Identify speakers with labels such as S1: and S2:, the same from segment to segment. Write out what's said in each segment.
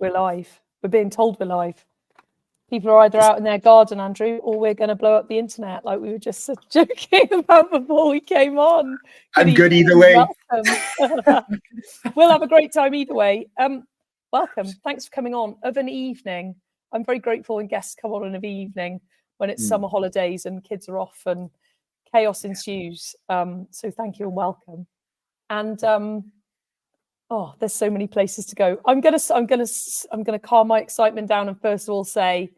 S1: We're live. We're being told we're live. People are either out in their garden, Andrew, or we're going to blow up the internet like we were just joking about before we came on.
S2: I'm good either way.
S1: Welcome. We'll have a great time either way. Welcome. Thanks for coming on of an evening. I'm very grateful when guests come on of an evening when it's summer holidays and kids are off and chaos ensues. So thank you and welcome. And there's so many places to go. I'm gonna calm my excitement down and first of all say,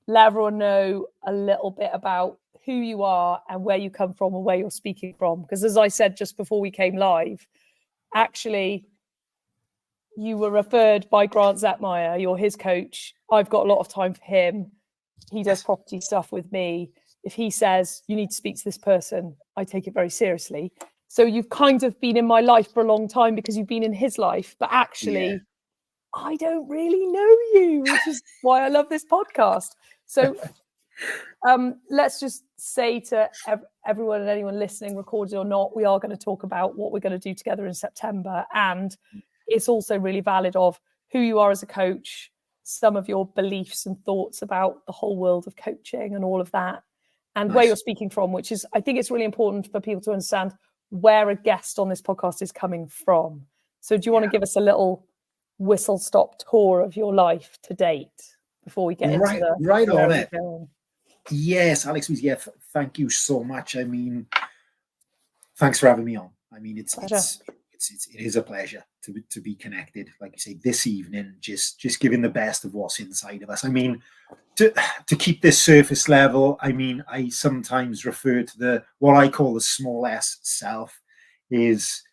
S1: let everyone know a little bit about who you are and where you come from and where you're speaking from. Because as I said just before we came live, actually, you were referred by Grant Zetmeyer. You're his coach. I've got a lot of time for him. He does property stuff with me. If he says you need to speak to this person, I take it very seriously. So you've kind of been in my life for a long time because you've been in his life, but actually, I don't really know you, which is why I love this podcast. So let's just say to everyone and anyone listening, recorded or not, we are going to talk about what we're going to do together in September. And it's also really valid of who you are as a coach, some of your beliefs and thoughts about the whole world of coaching and all of that, and where you're speaking from, which is, I think it's really important for people to understand where a guest on this podcast is coming from. So do you want to give us a little whistle-stop tour of your life to date before we get into the...
S2: Right on it. Yes, Alexlouise, thank you so much. I mean, thanks for having me on. I mean, it is a pleasure to be connected. Like you say, this evening, just giving the best of what's inside of us. I mean, to keep this surface level, I mean, I sometimes refer to what I call the small s self is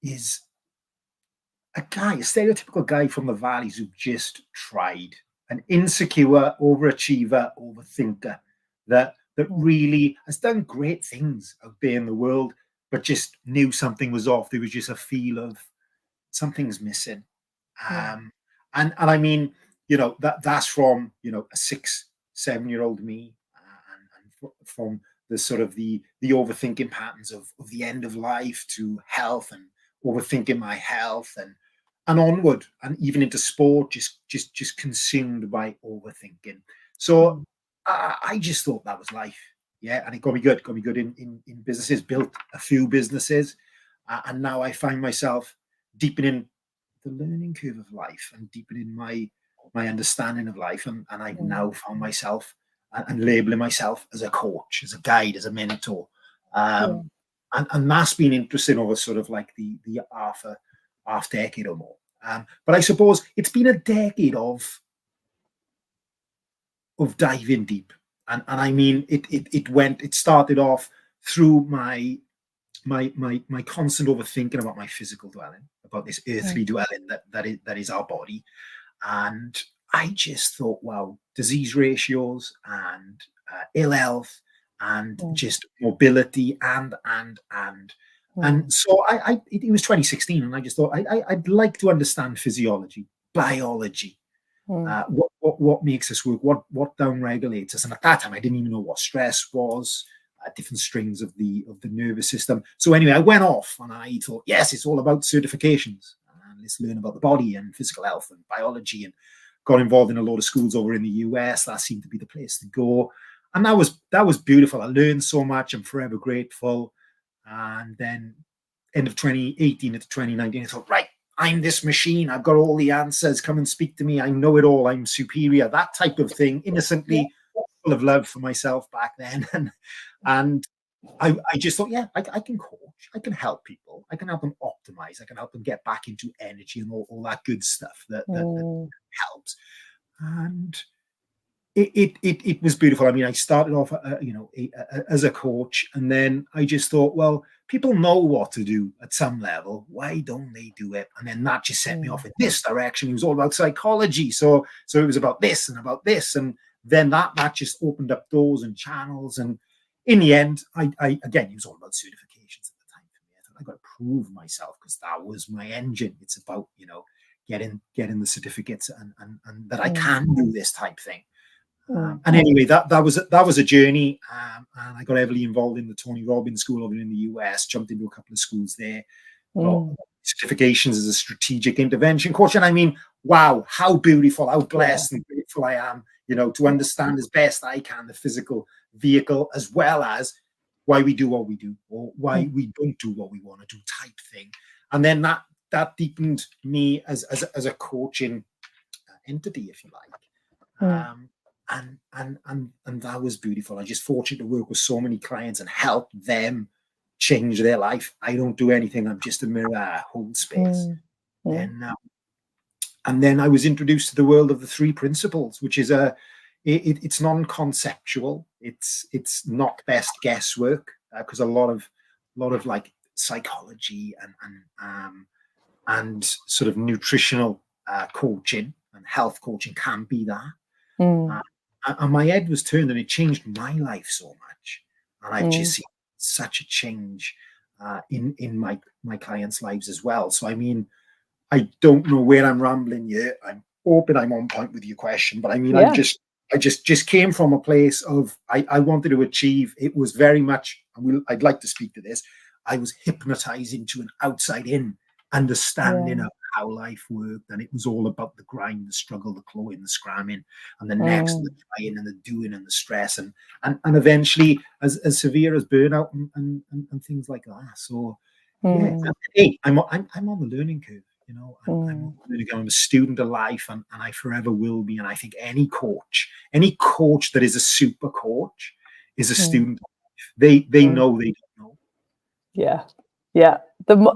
S2: a stereotypical guy from the valleys who just tried, an insecure overachiever, overthinker that really has done great things out there in the world, but just knew something was off. There was just a feel of something's missing. And I mean, you know, that's from, you know, a 6-7-year-old me, and from the sort of the overthinking patterns of the end of life to health and overthinking my health and onward and even into sport, just consumed by overthinking. So I just thought that was life. Yeah, and it got me good in businesses, built a few businesses, and now I find myself deepening the learning curve of life and deepening my understanding of life, and I've now found myself and labeling myself as a coach, as a guide, as a mentor, and that's been interesting over sort of like the half decade or more. But I suppose it's been a decade of diving deep. And I mean, it started off through my constant overthinking about my physical dwelling, about this earthly dwelling that is our body. And I just thought, wow, disease ratios and ill health and just mobility and so it was 2016, and I just thought I'd like to understand physiology, biology, what makes us work, what down-regulates us. And at that time, I didn't even know what stress was, different strings of the nervous system. So anyway, I went off and I thought, yes, it's all about certifications. Let's learn about the body and physical health and biology, and got involved in a lot of schools over in the US. That seemed to be the place to go. And that was beautiful. I learned so much. I'm forever grateful. And then end of 2018 into 2019, I thought, right, I'm this machine. I've got all the answers. Come and speak to me. I know it all. I'm superior. That type of thing, innocently full of love for myself back then. And I just thought, I can coach. I can help people. I can help them optimize. I can help them get back into energy and all that good stuff that helps. And it was beautiful. I mean, I started off, as a coach, and then I just thought, well, people know what to do at some level. Why don't they do it? And then that just set me off in this direction. It was all about psychology. So it was about this and about this. And then that just opened up doors and channels. And in the end, I again, it was all about certifications at the time for me. I thought I got to prove myself because that was my engine. It's about, getting the certificates and that I can do this type thing. And anyway, that was a journey, and I got heavily involved in the Tony Robbins School over in the US. Jumped into a couple of schools there. Got certifications as a strategic intervention coach, and I mean, wow, how beautiful, how blessed and grateful I am, to understand as best I can the physical vehicle, as well as why we do what we do, or why we don't do what we want to do, type thing. And then that deepened me as a coaching entity, if you like. And that was beautiful. I'm just fortunate to work with so many clients and help them change their life. I don't do anything. I'm just a mirror. I hold space. And then I was introduced to the world of the 3 principles, which is it's non-conceptual. It's not best guesswork, because a lot of like psychology and sort of nutritional coaching and health coaching can be that. And my head was turned, and it changed my life so much. And I've just seen such a change in my clients' lives as well. So I mean, I don't know where I'm rambling yet. I'm hoping I'm on point with your question, but I mean, I just came from a place of I wanted to achieve. It was very much, I'd like to speak to this. I was hypnotized into an outside-in understanding of how life worked, and it was all about the grind, the struggle, the clawing, the scramming, and the next, the trying, and the doing, and the stress, and eventually as severe as burnout and things like that. So hey, I'm on the learning curve. I'm a student of life, and I forever will be. And I think any coach that is a super coach is a student of life. They know they don't know.
S1: Yeah.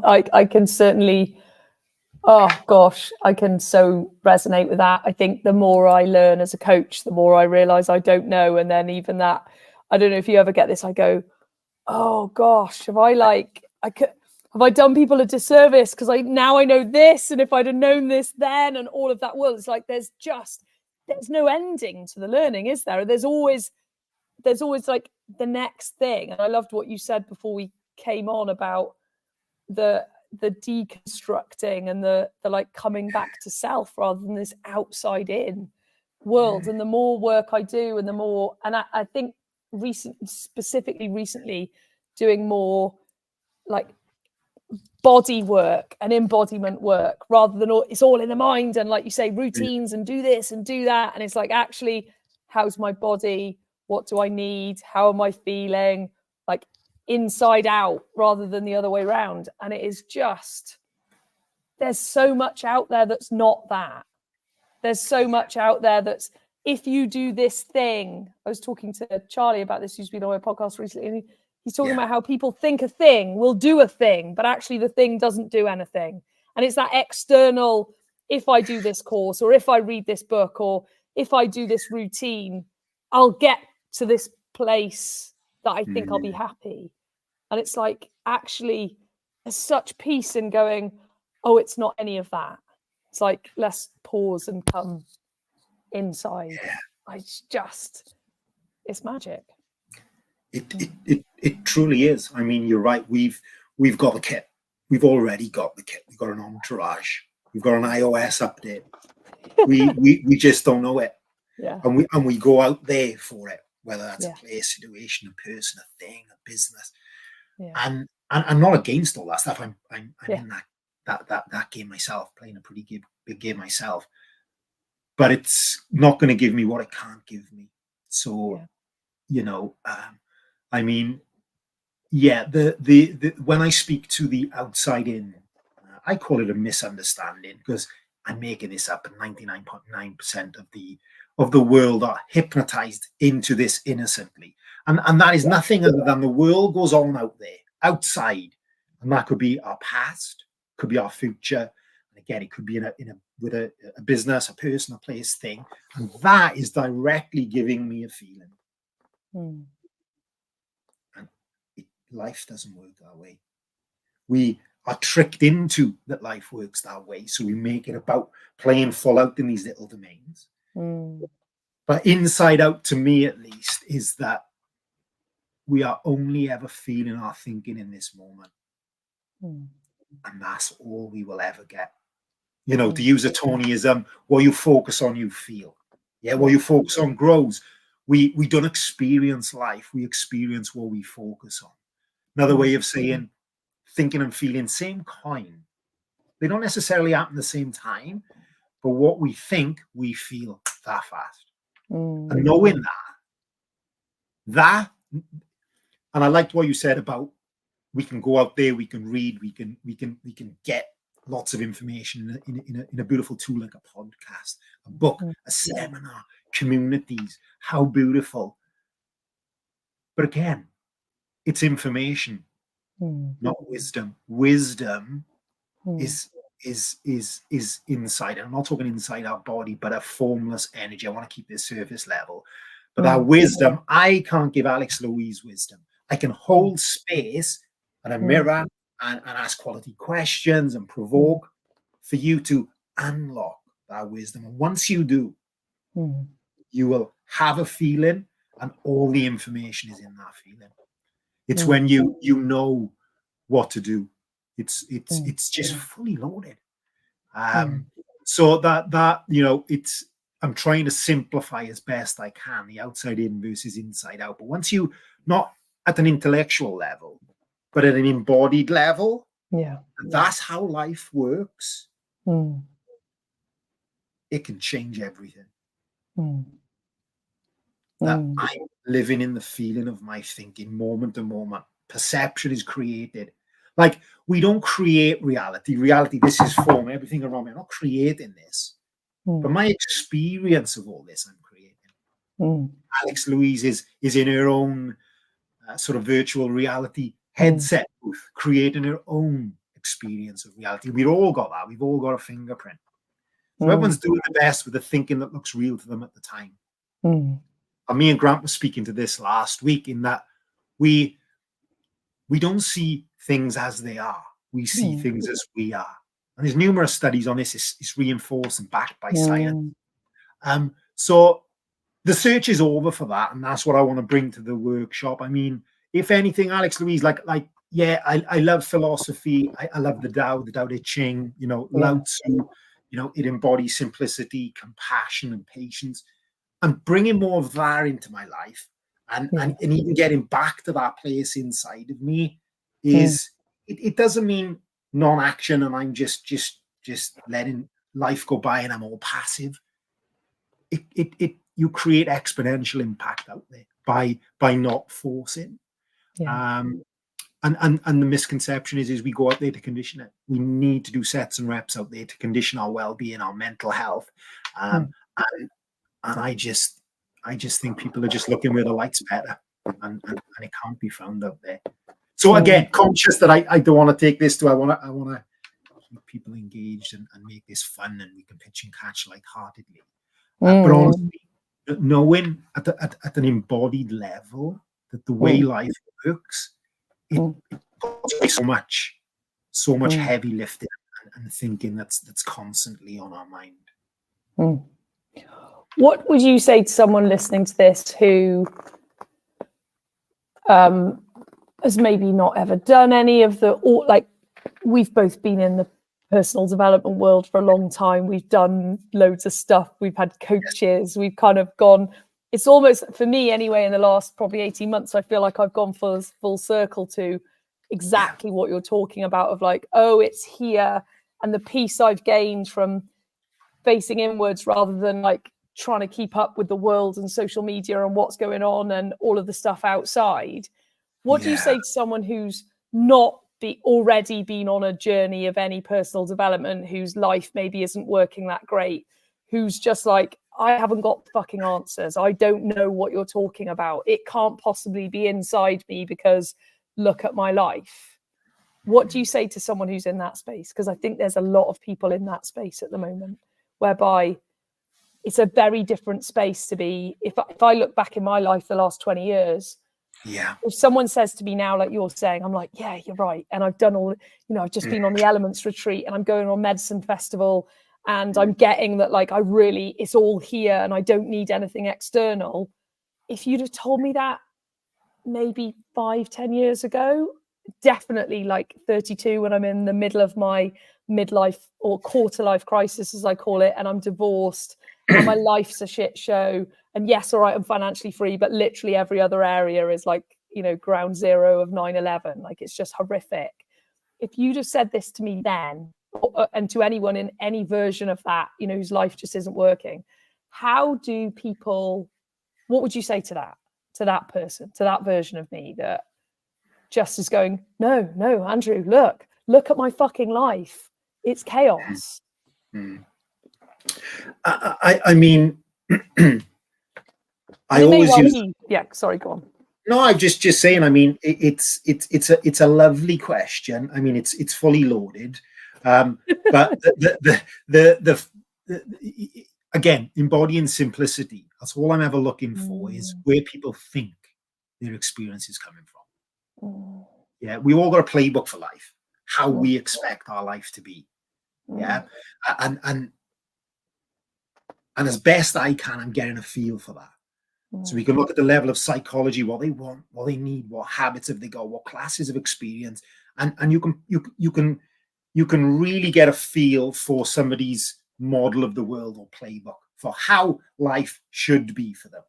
S1: I can certainly. Oh gosh, I can so resonate with that. I think the more I learn as a coach, the more I realize I don't know. And then even that, I don't know if you ever get this. I go, oh gosh, have I done people a disservice because I know this, and if I'd have known this then, and all of that. Well, it's like there's no ending to the learning, is there? There's always like the next thing. And I loved what you said before we came on about the deconstructing and the like coming back to self rather than this outside in world. And the more work I do, and the more, and I think specifically recently doing more like body work and embodiment work rather than it's all in the mind and, like you say, routines and do this and do that. And it's like, actually, how's my body? What do I need? How am I feeling? Like inside out rather than the other way around. And it is just, there's so much out there that's not that. There's so much out there that's, if you do this thing, I was talking to Charlie about this, who's been on my podcast recently, and he's talking about how people think a thing will do a thing, but actually the thing doesn't do anything. And it's that external, if I do this course, or if I read this book, or if I do this routine, I'll get to this place that I think I'll be happy. And it's like, actually, there's such peace in going, oh, it's not any of that. It's like, let's pause and come inside. It's magic.
S2: It truly is. I mean, you're right. We've got the kit. We've already got the kit. We've got an entourage. We've got an iOS update. We just don't know it.
S1: Yeah.
S2: And we go out there for it, whether that's a place, situation, a person, a thing, a business. Yeah. And I'm not against all that stuff. I'm in that game myself, playing a pretty big game myself. But it's not going to give me what it can't give me. So, I mean, the when I speak to the outside in, I call it a misunderstanding, because I'm making this up, and 99.9% of the world are hypnotized into this innocently. And that is nothing other than the world goes on out there, outside. And that could be our past, could be our future. And again, it could be with a business, a person, a place, thing. And that is directly giving me a feeling. And life doesn't work that way. We are tricked into that life works that way. So we make it about playing full out in these little domains. But inside out, to me at least, is that we are only ever feeling our thinking in this moment. And that's all we will ever get. To use a Tonyism, what you focus on, you feel. What you focus on grows. We don't experience life. We experience what we focus on. Another way of saying thinking and feeling, same coin. They don't necessarily happen at the same time, but what we think we feel that fast.
S1: Mm.
S2: And knowing that, and I liked what you said about we can go out there, we can read, we can get lots of information in a beautiful tool like a podcast, a book, a seminar, communities. How beautiful! But again, it's information, not wisdom. Wisdom is inside. I'm not talking inside our body, but a formless energy. I want to keep this surface level. But that wisdom, I can't give Alexlouise wisdom. I can hold space and a mirror and ask quality questions and provoke for you to unlock that wisdom. And once you do, you will have a feeling, and all the information is in that feeling. It's when you know what to do. It's just fully loaded. So that it's, I'm trying to simplify as best I can the outside in versus inside out. But once you, not at an intellectual level, but at an embodied level, that's how life works. It can change everything. That I'm living in the feeling of my thinking moment to moment. Perception is created. Like, we don't create reality. Reality, this is form, everything around me. I'm not creating this. But my experience of all this, I'm creating. Alexlouise is in her own sort of virtual reality headset booth, creating her own experience of reality. We've all got that. We've all got a fingerprint. So everyone's doing the best with the thinking that looks real to them at the time. And me and Grant were speaking to this last week, in that we don't see things as they are. We see things as we are. And there's numerous studies on this. It's reinforced and backed by science. So the search is over for that. And that's what I want to bring to the workshop. I mean, if anything, Alexlouise, I love philosophy. I love the Tao Te Ching, Lao Tzu, it embodies simplicity, compassion, and patience. And bringing more of that into my life, and even getting back to that place inside of me is, it doesn't mean non-action and I'm just letting life go by and I'm all passive. You create exponential impact out there by not forcing. And the misconception is we go out there to condition it. We need to do sets and reps out there to condition our well-being, our mental health. And I just think people are just looking where the light's better, and it can't be found out there. So again, conscious that I don't want to take this to, I want to keep people engaged and make this fun, and we can pitch and catch lightheartedly. But honestly, knowing at an embodied level that the way life works, it puts so much heavy lifting and thinking that's constantly on our mind.
S1: What would you say to someone listening to this who has maybe not ever done any of we've both been in the personal development world for a long time. We've done loads of stuff. We've had coaches. We've kind of gone, it's almost, for me anyway, in the last probably 18 months, I feel like I've gone full circle to exactly what you're talking about, of like, oh, it's here. And the peace I've gained from facing inwards rather than like trying to keep up with the world and social media and what's going on and all of the stuff outside. What do you say to someone who's not already been on a journey of any personal development, whose life maybe isn't working that great, who's just like, I haven't got fucking answers. I don't know what you're talking about. It can't possibly be inside me because look at my life. What do you say to someone who's in that space? Because I think there's a lot of people in that space at the moment, whereby it's a very different space to be. If I look back in my life the last 20 years, if someone says to me now, like you're saying, I'm like, yeah, you're right. And I've done all, I've just been on the Elements retreat and I'm going on Medicine Festival and I'm getting that, like, it's all here and I don't need anything external. If you'd have told me that maybe 5-10 years ago, definitely like 32, when I'm in the middle of my midlife or quarter life crisis, as I call it, and I'm divorced and my life's a shit show. And yes, all right, I'm financially free, but literally every other area is like, ground zero of 9/11. Like, it's just horrific. If you'd have said this to me then, and to anyone in any version of that, you know, whose life just isn't working, how do people, what would you say to that person, to that version of me that just is going, no, Andrew, look at my fucking life. It's chaos.
S2: I mean, I always use.
S1: Yeah, sorry, go on.
S2: No, I'm just saying. I mean, it's a lovely question. I mean, it's fully loaded, but the again, embodying simplicity. That's all I'm ever looking for, is where people think their experience is coming from. Yeah, we all got a playbook for life, how we expect our life to be. Yeah, and as best I can, I'm getting a feel for that. So we can look at the level of psychology, what they want, what they need, what habits have they got, what classes of experience, and you can really get a feel for somebody's model of the world or playbook for how life should be for them.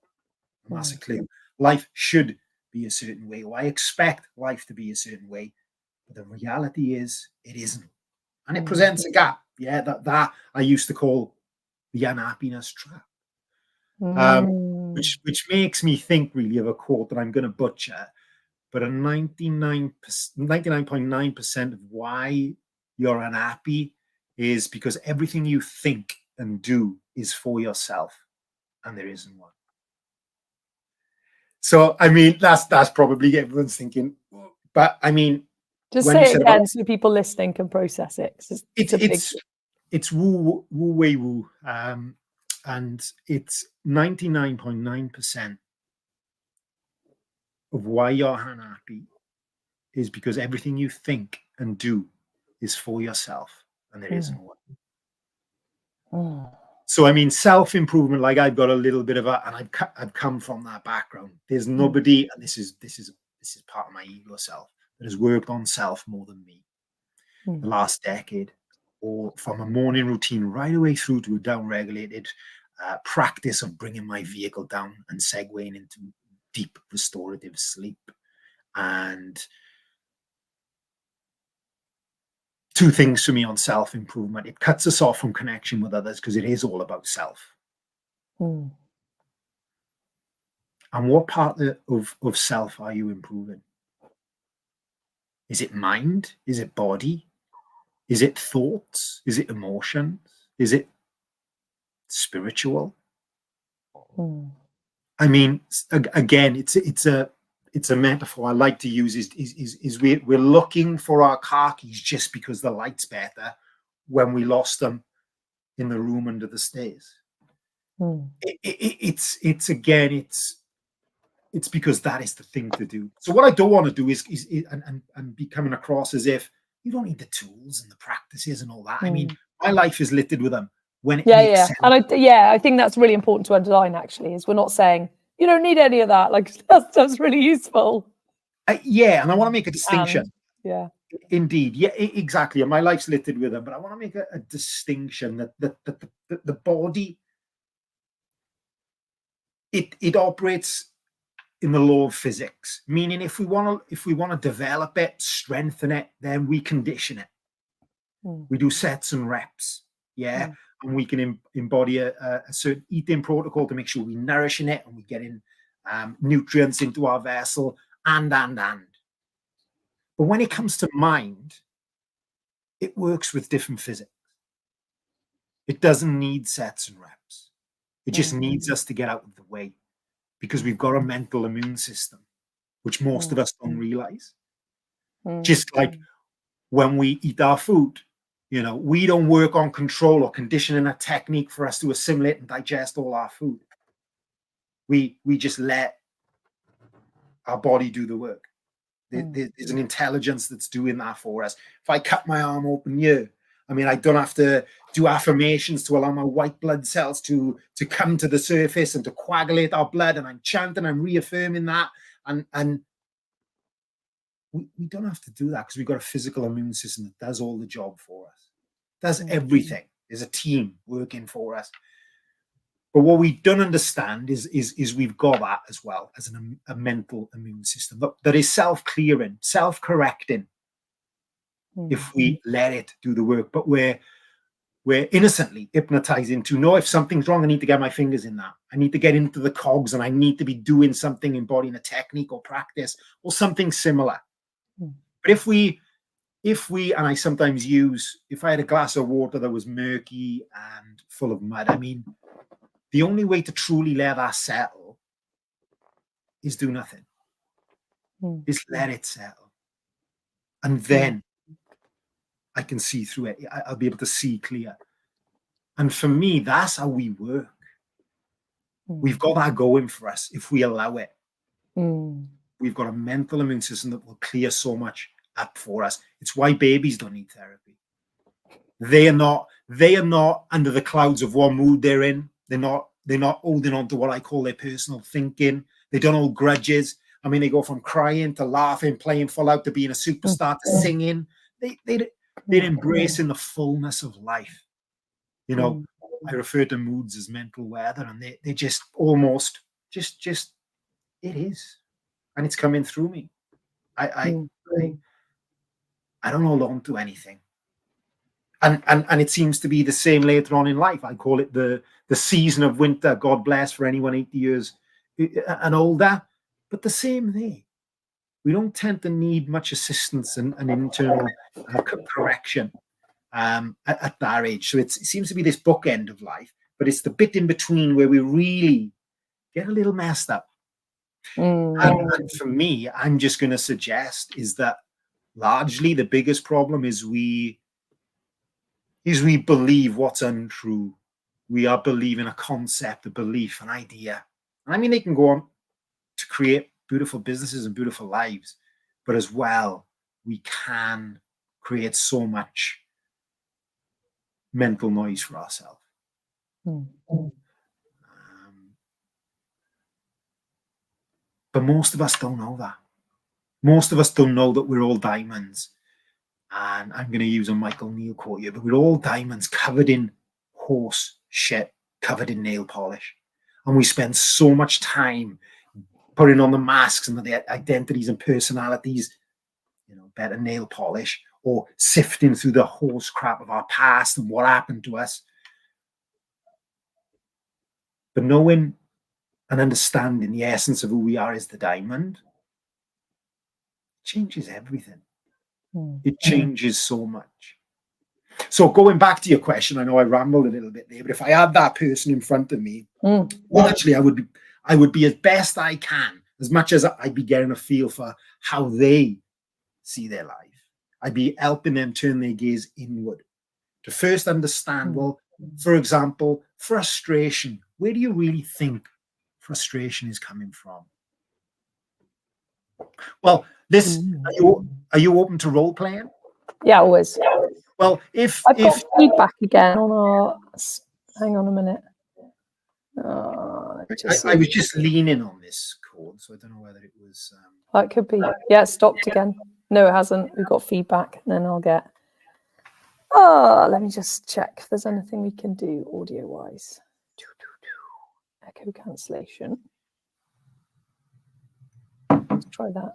S2: And that's a clue. Life should be a certain way, or I expect life to be a certain way. But the reality is it isn't. And it presents a gap. Yeah, that I used to call the unhappiness trap. Which makes me think really of a quote that I'm going to butcher, but a 99.9% of why you're unhappy is because everything you think and do is for yourself, and there isn't one. So I mean, that's probably everyone's thinking, but I mean,
S1: just say it again so people listening can process it.
S2: It's woo way woo. And it's 99.9% of why you're unhappy is because everything you think and do is for yourself, and there isn't one. So I mean, self-improvement, like I've got a little bit of and I've come from that background. There's nobody, and this is part of my ego self, that has worked on self more than me the last decade, or from a morning routine right away through to a down-regulated practice of bringing my vehicle down and segueing into deep restorative sleep. And two things for me on self-improvement: it cuts us off from connection with others because it is all about self. And what part of self are you improving? Is it mind? Is it body? Is it thoughts? Is it emotions? Is it spiritual? I mean, again, it's a metaphor I like to use. Is we're looking for our car keys just because the light's better when we lost them in the room under the stairs. It's because that is the thing to do. So what I don't want to do is be coming across as if you don't need the tools and the practices and all that. I mean, my life is littered with them. When it makes sense.
S1: And I think that's really important to underline, actually, is we're not saying you don't need any of that. Like, that's really useful.
S2: And I want to make a distinction. Indeed. Yeah, exactly. And my life's littered with them, but I want to make a distinction that the body, it operates in the law of physics, meaning if we want to develop it, strengthen it, then we condition it. We do sets and reps. And we can embody a certain eating protocol to make sure we're nourishing it and we're getting nutrients into our vessel, and. But when it comes to mind, it works with different physics. It doesn't need sets and reps. It just needs us to get out of the way, because we've got a mental immune system, which most of us don't realize. Just like when we eat our food, you know, we don't work on control or conditioning a technique for us to assimilate and digest all our food. We just let our body do the work. There's an intelligence that's doing that for us. If I cut my arm open here, I mean, I don't have to do affirmations to allow my white blood cells to come to the surface and to coagulate our blood. And I'm chanting, I'm reaffirming that. And we don't have to do that because we've got a physical immune system that does all the job for us, does everything. There's a team working for us. But what we don't understand is we've got that as well as a mental immune system that is self-clearing, self-correcting. if we let it do the work. But we're innocently hypnotized into, no, if something's wrong, I need to get my fingers in that. I need to get into the cogs, and I need to be doing something, embodying a technique or practice or something similar. But if we, and I sometimes use, if I had a glass of water that was murky and full of mud, I mean, the only way to truly let that settle is do nothing. Is let it settle. And then I can see through it. I'll be able to see clear. And for me, that's how we work. We've got that going for us if we allow it. We've got a mental immune system that will clear so much up for us. It's why babies don't need therapy. They are not under the clouds of what mood they're in. They're not holding on to what I call their personal thinking. They don't hold grudges. I mean, they go from crying to laughing, playing full out, to being a superstar, to singing. They're embracing the fullness of life. You know, I refer to moods as mental weather, and they're just almost just it is, and it's coming through me. I don't hold on to anything, and it seems to be the same later on in life. I call it the season of winter. God bless for anyone 80 years and older, but the same there. We don't tend to need much assistance and internal correction at that age. So it seems to be this bookend of life, but it's the bit in between where we really get a little messed up. And for me, I'm just going to suggest is that largely the biggest problem is we believe what's untrue. We are believing a concept, a belief, an idea. And I mean, they can go on to create beautiful businesses and beautiful lives, but as well, we can create so much mental noise for ourselves. But most of us don't know that. Most of us don't know that we're all diamonds. And I'm going to use a Michael Neal quote here, but we're all diamonds covered in horse shit, covered in nail polish. And we spend so much time putting on the masks and the identities and personalities, you know, better nail polish, or sifting through the horse crap of our past and what happened to us. But knowing and understanding the essence of who we are as the diamond changes everything. It changes so much. So going back to your question, I know I rambled a little bit there, but if I had that person in front of me, well, actually, I would be as best I can, as much as I'd be getting a feel for how they see their life. I'd be helping them turn their gaze inward to first understand, well, for example, frustration. Where do you really think frustration is coming from? Well, this, are you open to role playing?
S1: Yeah, always.
S2: Well,
S1: I've got feedback again on our, hang on a minute.
S2: I was just leaning on this cord, so I don't know whether it was.
S1: It could be. Yeah, it stopped again. No, it hasn't. We've got feedback, and then I'll get. Let me just check if there's anything we can do audio-wise. Echo cancellation. Let's try that.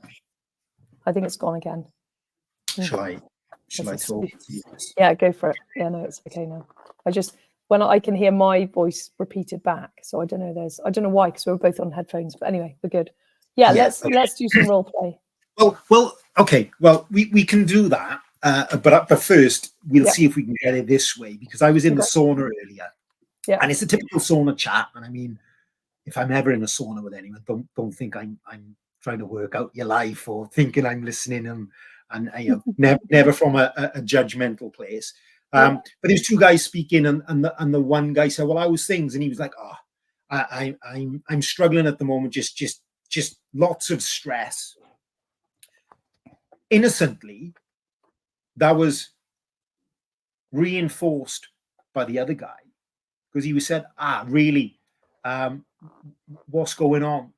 S1: I think it's gone again.
S2: Shall I talk?
S1: Yeah, go for it. Yeah, no, it's okay now. When I can hear my voice repeated back, so I don't know why, because we're both on headphones. But anyway, we're good. Yeah, let's do some role play.
S2: Well, okay. Well, we can do that, but first we'll see if we can get it this way, because I was in the sauna earlier, and it's a typical sauna chat. And I mean, if I'm ever in a sauna with anyone, don't think I'm trying to work out your life or thinking I'm listening and you know, never from a judgmental place. But there's two guys speaking, and the one guy said, "Well, how's things?" And he was like, I'm struggling at the moment, just lots of stress." Innocently, that was reinforced by the other guy, because he was said, really, what's going on?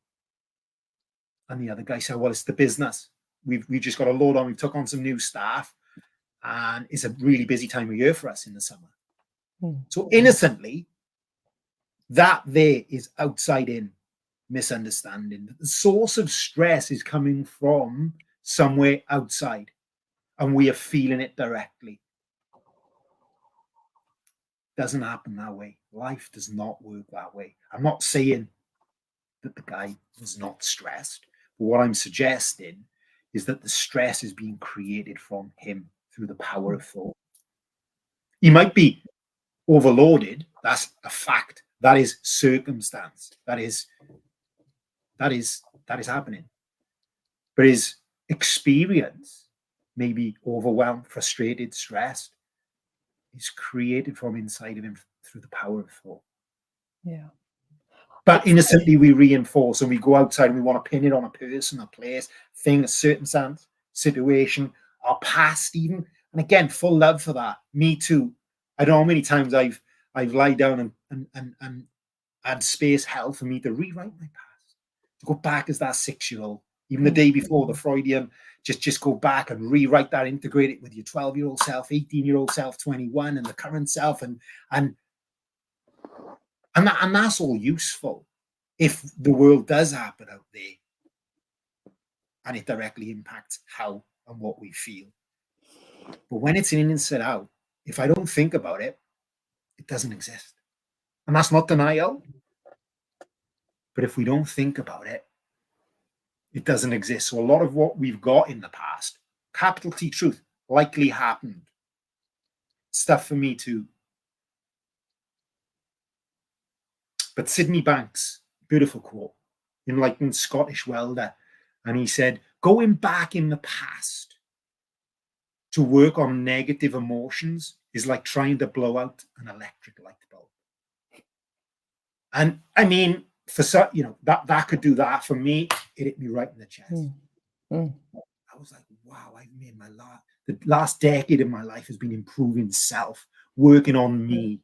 S2: And the other guy said, well, it's the business. We've just got a load on. We've took on some new staff, and it's a really busy time of year for us in the summer. So innocently, that there is outside in misunderstanding. The source of stress is coming from somewhere outside. and we are feeling it directly. Doesn't happen that way. Life does not work that way. I'm not saying that the guy was not stressed, but what I'm suggesting is that the stress is being created from him through the power of thought. He might be overloaded. That's a fact. That is circumstance. That is happening. But his experience may be overwhelmed, frustrated, stressed. Is created from inside of him through the power of thought.
S1: Yeah.
S2: But innocently we reinforce, and we go outside and we want to pin it on a person, a place, thing, a circumstance, situation, our past even. And again, full love for that. Me too. I don't know how many times I've lied down and had space, hell for me to rewrite my past, to go back as that 6-year-old, even the day before, the Freudian, just go back and rewrite that, integrate it with your 12-year-old self, 18-year-old self, 21, and the current self, and that's all useful if the world does happen out there and it directly impacts how and what we feel. But when it's in and set out, if I don't think about it, it doesn't exist. And that's not denial. But if we don't think about it, it doesn't exist. So a lot of what we've got in the past, capital T truth, likely happened. Stuff for me too. But Sydney Banks, beautiful quote, enlightened Scottish welder. And he said, going back in the past to work on negative emotions is like trying to blow out an electric light bulb. And I mean, for some, that could do that. For me, it hit me right in the chest. I was like, wow, I've made the last decade of my life has been improving self, working on me,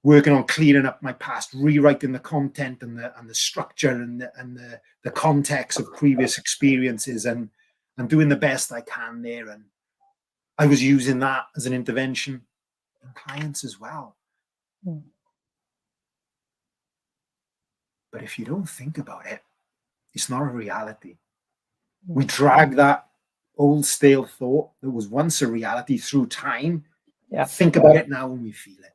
S2: working on clearing up my past, rewriting the content and the structure and the context of previous experiences, and doing the best I can there. And I was using that as an intervention in clients as well. But if you don't think about it, it's not a reality. We drag that old stale thought that was once a reality through time. Think about it now when we feel it.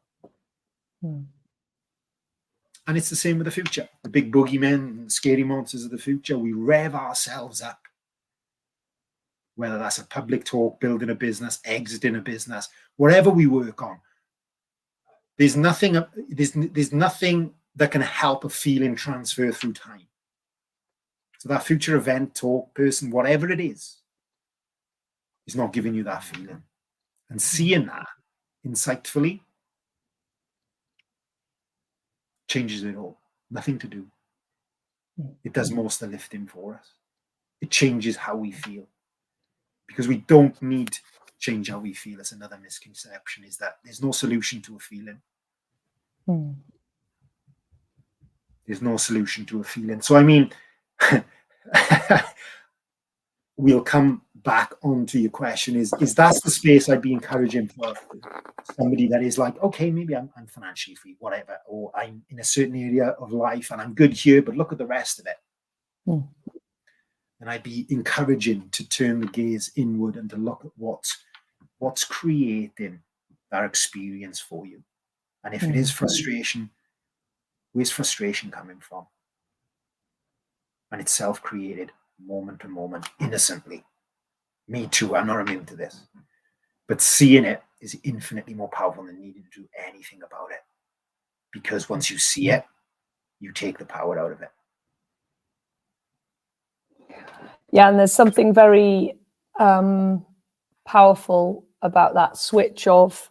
S2: And it's the same with the future. The big boogeymen and scary monsters of the future, we rev ourselves up. Whether that's a public talk, building a business, exiting a business, whatever we work on. There's nothing that can help a feeling transfer through time. So that future event, talk, person, whatever it is not giving you that feeling. And seeing that insightfully changes it all. Nothing to do. It does most of the lifting for us. It changes how we feel. Because we don't need to change how we feel. That's another misconception, is that there's no solution to a feeling. There's no solution to a feeling. So, I mean, we'll come back onto your question. Is that's the space I'd be encouraging for somebody that is like, okay, maybe I'm financially free, whatever, or I'm in a certain area of life and I'm good here, but look at the rest of it. And I'd be encouraging to turn the gaze inward and to look at what's creating that experience for you. And if it is frustration, where's frustration coming from? And it's self-created, moment to moment, innocently. Me too, I'm not immune to this. But seeing it is infinitely more powerful than needing to do anything about it. Because once you see it, you take the power out of it.
S1: Yeah, and there's something very powerful about that switch of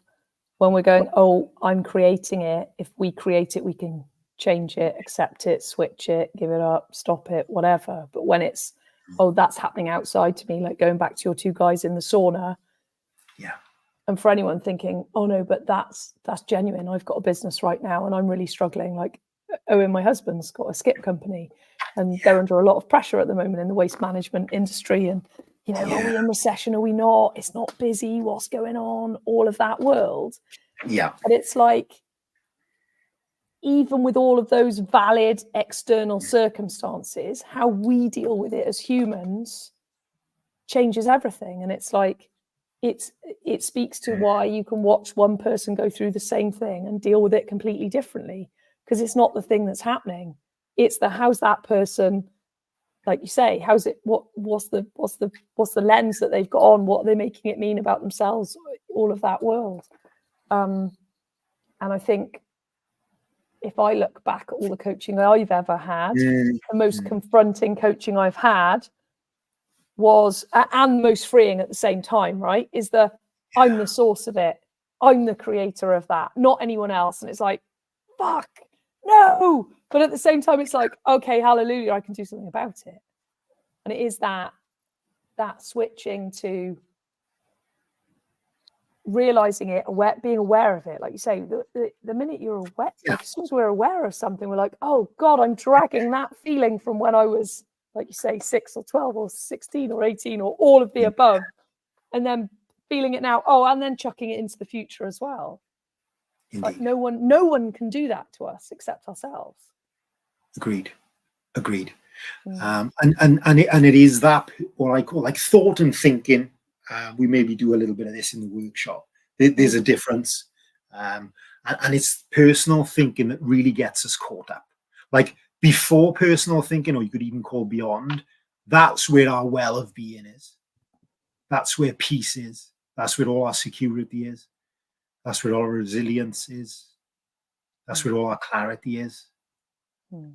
S1: when we're going, oh, I'm creating it. If we create it, we can change it, accept it, switch it, give it up, stop it, whatever. But when it's, oh, that's happening outside to me, like going back to your two guys in the sauna.
S2: Yeah.
S1: And for anyone thinking, oh no, but that's genuine. I've got a business right now and I'm really struggling. Like, Owen, my husband's got a skip company and they're under a lot of pressure at the moment in the waste management industry. And, you know, are we in recession? Are we not? It's not busy. What's going on? All of that world.
S2: Yeah.
S1: And it's like, even with all of those valid external circumstances, how we deal with it as humans changes everything. And it's like, it speaks to why you can watch one person go through the same thing and deal with it completely differently, because it's not the thing that's happening. It's the, how's that person, like you say, how's it, what's the lens that they've got on, what are they making it mean about themselves, all of that world. And I think if I look back at all the coaching I've ever had, the most confronting coaching I've had was, and most freeing at the same time, right, is I'm the source of it. I'm the creator of that, not anyone else. And it's like, fuck, no. But at the same time, it's like, okay, hallelujah, I can do something about it. And it is that switching to realizing it, being aware of it. Like you say, the minute you're aware, like as soon as we're aware of something, we're like, oh God, I'm dragging that feeling from when I was, like you say, 6 or 12 or 16 or 18 or all of the above, and then feeling it now. Oh, and then chucking it into the future as well. It's like no one can do that to us except ourselves.
S2: Agreed. And it is that what I call like thought and thinking. We maybe do a little bit of this in the workshop. There's a difference, and it's personal thinking that really gets us caught up. Like before personal thinking, or you could even call beyond, that's where our well of being is. That's where peace is. That's where all our security is. That's where all our resilience is. That's where all our clarity is.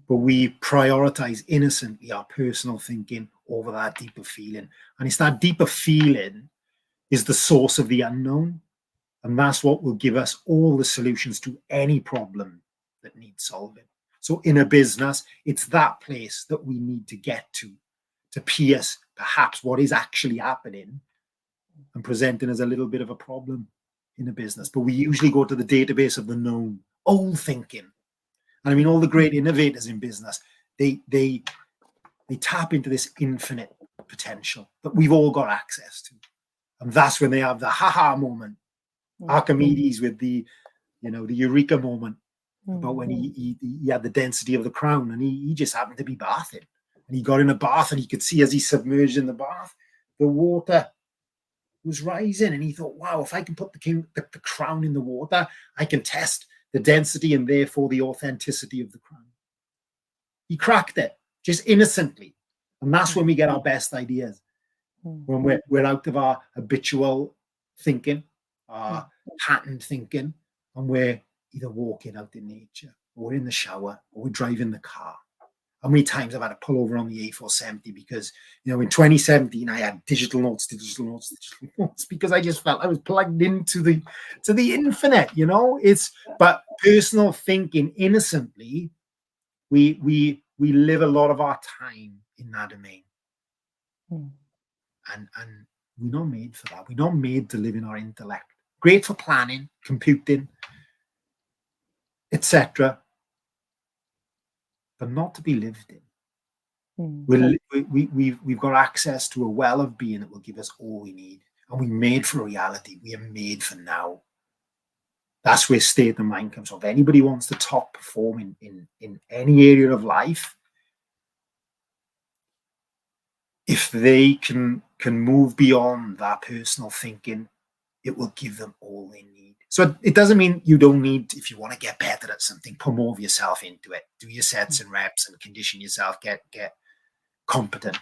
S2: But we prioritize innocently our personal thinking over that deeper feeling. And it's that deeper feeling is the source of the unknown. And that's what will give us all the solutions to any problem that needs solving. So in a business, it's that place that we need to get to pierce perhaps what is actually happening and presenting as a little bit of a problem in a business. But we usually go to the database of the known, old thinking. And I mean, all the great innovators in business, they tap into this infinite potential that we've all got access to. And that's when they have the ha-ha moment. Archimedes with the eureka moment about when he had the density of the crown, and he just happened to be bathing. And he got in a bath and he could see as he submerged in the bath, the water was rising. And he thought, wow, if I can put the crown in the water, I can test the density and therefore the authenticity of the crown. He cracked it just innocently. And that's when we get our best ideas, when we're out of our habitual thinking, our patterned thinking, and we're either walking out in nature, or we're in the shower, or we're driving the car. How many times I've had to pull over on the A470 because, in 2017, I had digital notes, because I just felt I was plugged into the infinite, but personal thinking innocently, we live a lot of our time in that domain. And we're not made for that. We're not made to live in our intellect. Great for planning, computing, etc., but not to be lived in. We've got access to a well of being that will give us all we need. And we're made for reality. We are made for now. That's where state of mind comes from. If anybody wants to top perform in any area of life, if they can move beyond that personal thinking, it will give them all they need. So it doesn't mean you don't need, if you want to get better at something, put more of yourself into it. Do your sets and reps and condition yourself, get competent.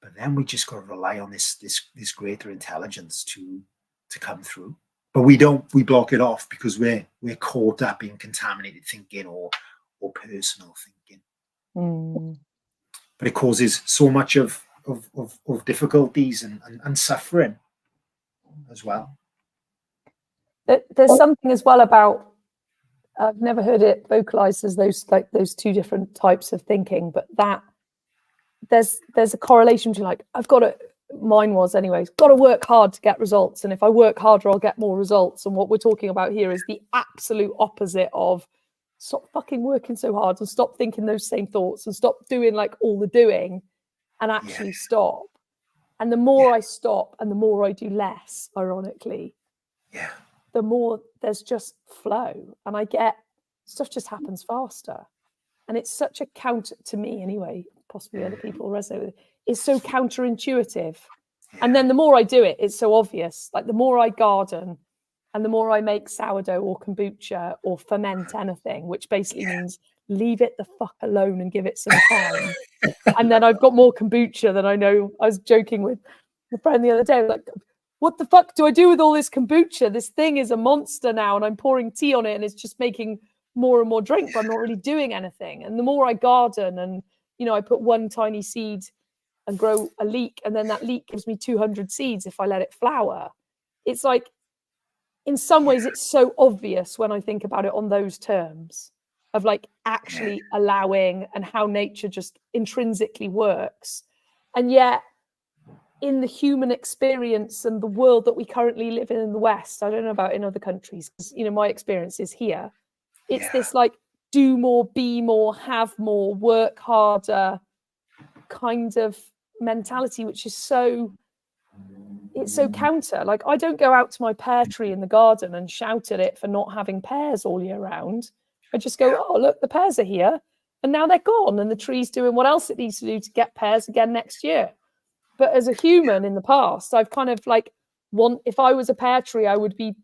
S2: But then we just got to rely on this greater intelligence to come through. But we block it off because we're caught up in contaminated thinking or personal thinking. But it causes so much of difficulties and suffering as well.
S1: There's something as well about, I've never heard it vocalized as those two different types of thinking, but that there's a correlation between mine was anyways, got to work hard to get results. And if I work harder, I'll get more results. And what we're talking about here is the absolute opposite of stop fucking working so hard and stop thinking those same thoughts and stop doing all the doing and actually stop. And the more I stop and the more I do less, ironically, the more there's just flow. And I get stuff just happens faster. And it's such a counter to me anyway. possibly other people resonate with it, is so counterintuitive. And then the more I do it, it's so obvious. Like the more I garden and the more I make sourdough or kombucha or ferment anything, which basically means leave it the fuck alone and give it some time. And then I've got more kombucha than I know. I was joking with a friend the other day, like, what the fuck do I do with all this kombucha? This thing is a monster now, and I'm pouring tea on it, and it's just making more and more drink, but I'm not really doing anything. And the more I garden, and I put one tiny seed and grow a leek, and then that leek gives me 200 seeds if I let it flower. It's like, in some ways, it's so obvious when I think about it on those terms of like actually allowing and how nature just intrinsically works. And yet, in the human experience and the world that we currently live in the West, I don't know about in other countries, because my experience is here. It's this like do more, be more, have more, work harder kind of mentality, which is it's so counter. Like, I don't go out to my pear tree in the garden and shout at it for not having pears all year round. I just go, oh, look, the pears are here, and now they're gone, and the tree's doing what else it needs to do to get pears again next year. But as a human in the past, I've kind of like, if I was a pear tree, I would be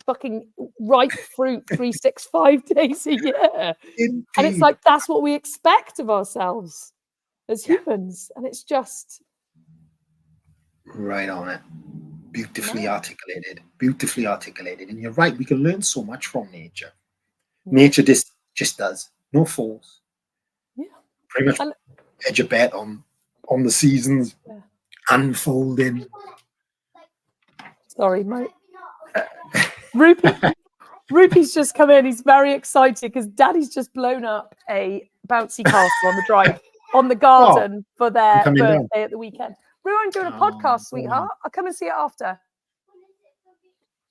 S1: fucking ripe fruit 365 days a year. Indeed. And it's like, that's what we expect of ourselves as humans. And it's just...
S2: Right on it. Beautifully articulated. And you're right, we can learn so much from nature. Nature just does. No force.
S1: Yeah.
S2: Pretty much hedge a bet on the seasons unfolding.
S1: Sorry, mate. Rupee's just come in. He's very excited because Daddy's just blown up a bouncy castle on the drive, on the garden for their birthday at the weekend. Ru, I'm doing a podcast, sweetheart. I'll come and see it after.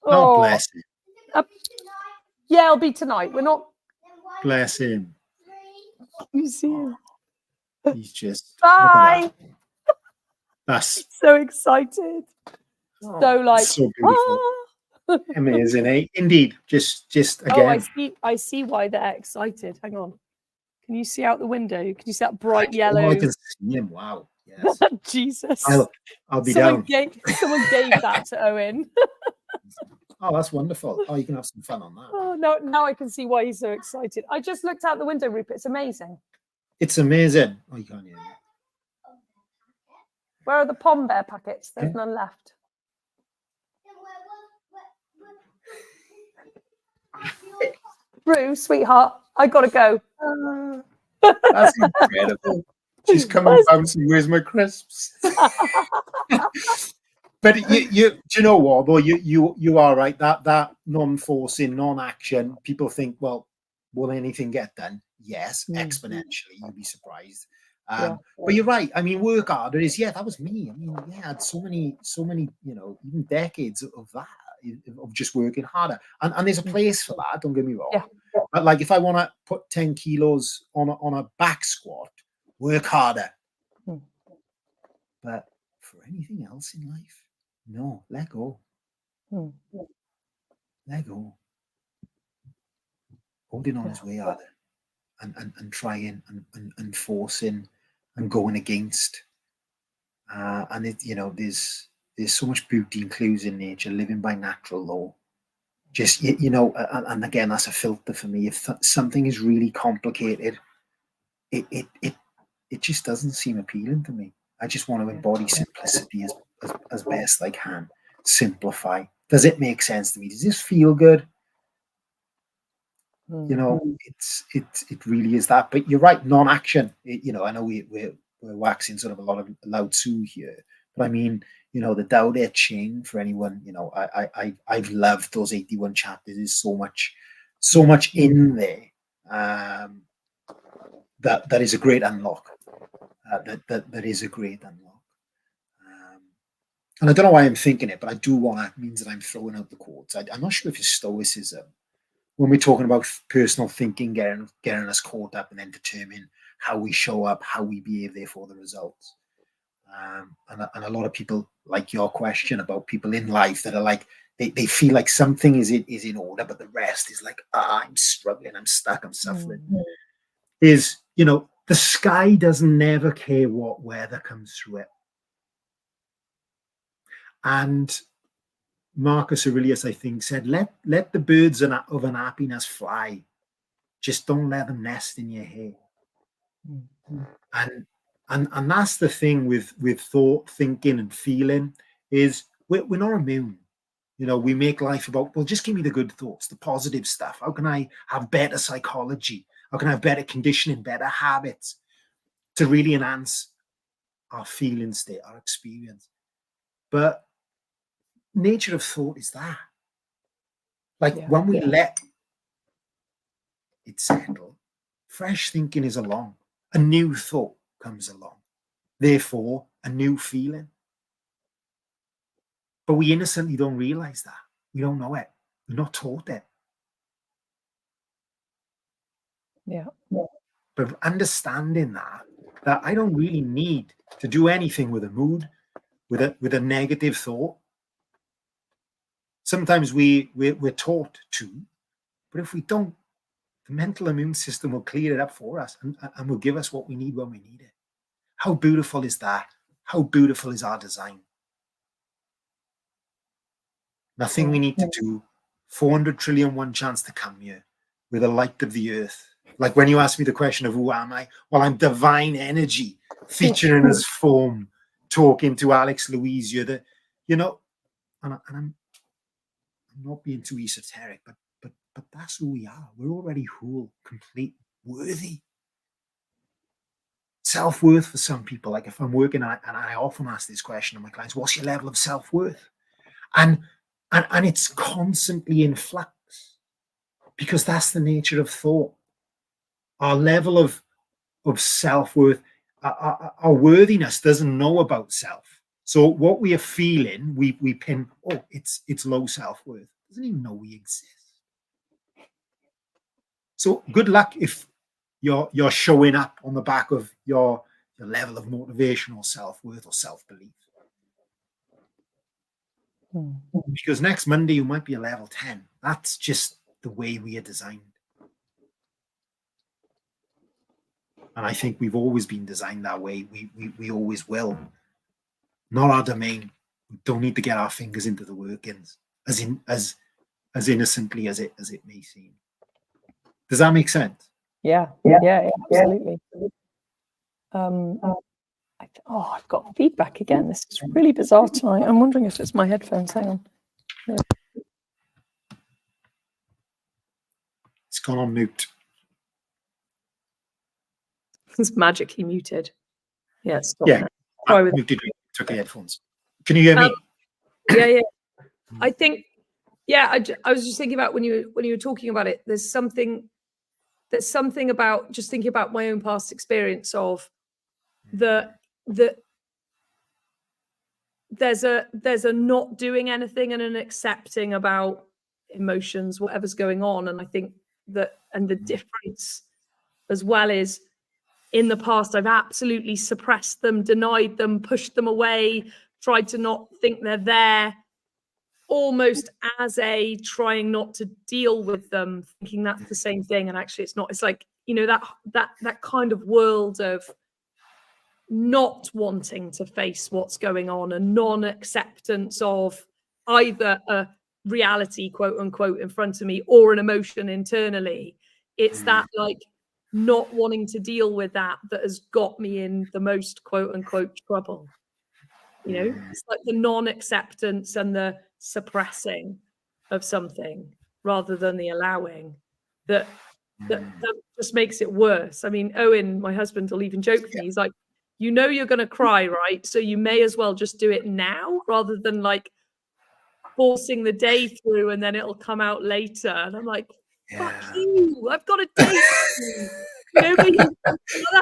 S2: Oh, bless him.
S1: Yeah, it'll be tonight. We're not...
S2: Bless him.
S1: You see him.
S2: He's just...
S1: Bye.
S2: That's
S1: so excited. So like...
S2: So beautiful. Amazing, eh? Indeed. Just again.
S1: Oh, I see why they're excited. Hang on. Can you see out the window? Can you see that bright yellow?
S2: I can see him. Wow. Yes.
S1: Jesus.
S2: I'll be down.
S1: Someone gave that to Owen.
S2: Oh, that's wonderful. Oh, you can have some fun on that.
S1: Oh, no, now I can see why he's so excited. I just looked out the window, Rupert. It's amazing.
S2: It's amazing. Oh, you can't hear me.
S1: Where are the Pom Bear packets? There's none left. Rue, sweetheart, I gotta go.
S2: That's incredible. She's coming bouncing. Where's my crisps? But do you know what? Though you are right. That non-forcing, non-action. People think, well, will anything get done? Yes, exponentially. You'd be surprised. But you're right. I mean, work harder is that was me. I mean, I had so many, even decades of that, of just working harder. And there's a place for that. Don't get me wrong. Yeah. But like, if I want to put 10 kilos on a back squat, work harder. But for anything else in life, no, let go. Let go. Holding on is way harder. And trying and forcing and going against. And it, there's so much beauty and clues in nature, living by natural law. Just, and again, that's a filter for me. If something is really complicated, it just doesn't seem appealing to me. I just want to embody simplicity as best I can. Simplify. Does it make sense to me? Does this feel good? It really is that. But you're right, non-action. I know we're waxing sort of a lot of Lao Tzu here, but I mean, the Tao Te Ching, for anyone, I've loved those 81 chapters. There's so much in there that is a great unlock. That is a great unlock. And I don't know why I'm thinking it, but I do want to. It means that I'm throwing out the quotes. I'm not sure if it's Stoicism. When we're talking about personal thinking, getting us caught up and then determine how we show up, how we behave, therefore the results. And a lot of people, like your question about people in life that are like, they feel like something is in order, but the rest is like, I'm struggling, I'm stuck, I'm suffering. Is, The sky doesn't never care what weather comes through it. And Marcus Aurelius, I think, said, let the birds of unhappiness fly. Just don't let them nest in your hair. And that's the thing with thought, thinking, and feeling, is we're not immune. You know, we make life about, well, just give me the good thoughts, the positive stuff. How can I have better psychology? How can I have better conditioning, better habits to really enhance our feeling state, our experience? But nature of thought is that. Like when we let it settle, fresh thinking is along. A new thought comes along. Therefore, a new feeling. But we innocently don't realize that. We don't know it. We're not taught it.
S1: Yeah.
S2: But understanding that I don't really need to do anything with a mood, with a negative thought. Sometimes we're taught to, but if we don't, the mental immune system will clear it up for us and will give us what we need when we need it. How beautiful is that? How beautiful is our design? Nothing we need to do. 400 trillion one chance to come here. We're the light of the earth. Like when you ask me the question of who am I? Well, I'm divine energy featuring as form, talking to Alexlouise. You're the, you know, and I'm not being too esoteric, but that's who we are. We're already whole, complete, worthy. Self-worth for some people, like if I'm working, and I often ask this question to my clients, what's your level of self-worth? And it's constantly in flux, because that's the nature of thought. Our level of self-worth, our worthiness doesn't know about self. So what we are feeling, we pin, oh, it's low self-worth. Doesn't even know we exist. So good luck if you're showing up on the back of your level of motivation or self-worth or self-belief. Because next Monday you might be a level 10. That's just the way we are designed. And I think we've always been designed that way. We always will. Not our domain. We don't need to get our fingers into the workings as innocently as it may seem. Does that make sense?
S1: Yeah, absolutely. I've got feedback again. This is really bizarre tonight. I'm wondering if it's my headphones. Hang on. Yeah.
S2: It's gone on mute.
S1: It's magically muted. Yeah, it's
S2: yeah. I muted. Took the headphones. Can you hear me?
S1: Yeah. I think. Yeah, I was just thinking about when you were talking about it. There's something about just thinking about my own past experience of there's a not doing anything and an accepting about emotions, whatever's going on. And I think that, and the difference as well is, in the past I've absolutely suppressed them, denied them, pushed them away, tried to not think they're there, almost as a trying not to deal with them, thinking that's the same thing. And actually it's not. It's like, you know, that kind of world of not wanting to face what's going on, and non-acceptance of either a reality, quote unquote, in front of me or an emotion internally. It's that like not wanting to deal with that has got me in the most, quote unquote, trouble. You know, it's like the non-acceptance and the suppressing of something rather than the allowing that just makes it worse. I mean, Owen, my husband, will even joke with me. He's like, you know, you're going to cry, right? So you may as well just do it now rather than like forcing the day through and then it'll come out later. And I'm like, fuck you, I've got a date. You know, but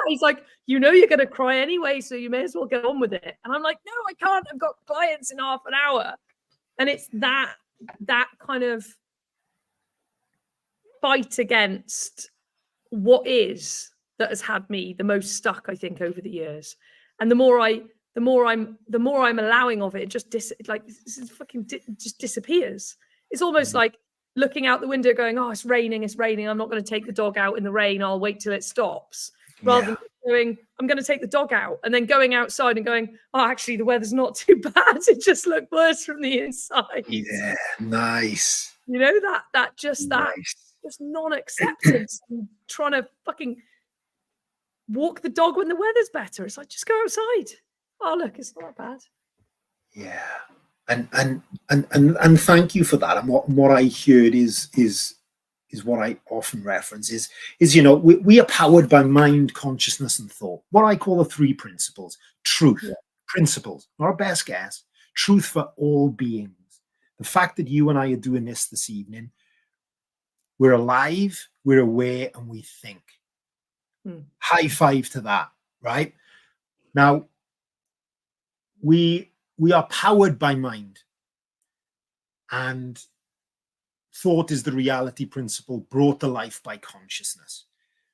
S1: he's like, you know, you're going to cry anyway, so you may as well get on with it. And I'm like, no, I can't. I've got clients in half an hour. And it's that kind of fight against what is that has had me the most stuck, I think, over the years. And the more I'm allowing of it, it just just disappears. It's almost like looking out the window going, oh, it's raining. I'm not going to take the dog out in the rain. I'll wait till it stops. Rather than going, I'm going to take the dog out, and then going outside and going, oh, actually, the weather's not too bad. It just looked worse from the inside.
S2: Yeah, nice.
S1: You know, that just non-acceptance and trying to fucking walk the dog when the weather's better. It's like, just go outside. Oh, look, it's not that bad.
S2: Yeah. And thank you for that. And what I heard is what I often reference is you know, we are powered by mind, consciousness, and thought. What I call the three principles: truth, principles, not our best guess, truth for all beings. The fact that you and I are doing this evening, we're alive, we're aware, and we think. High five to that, right? Now, we are powered by mind, and thought is the reality principle brought to life by consciousness.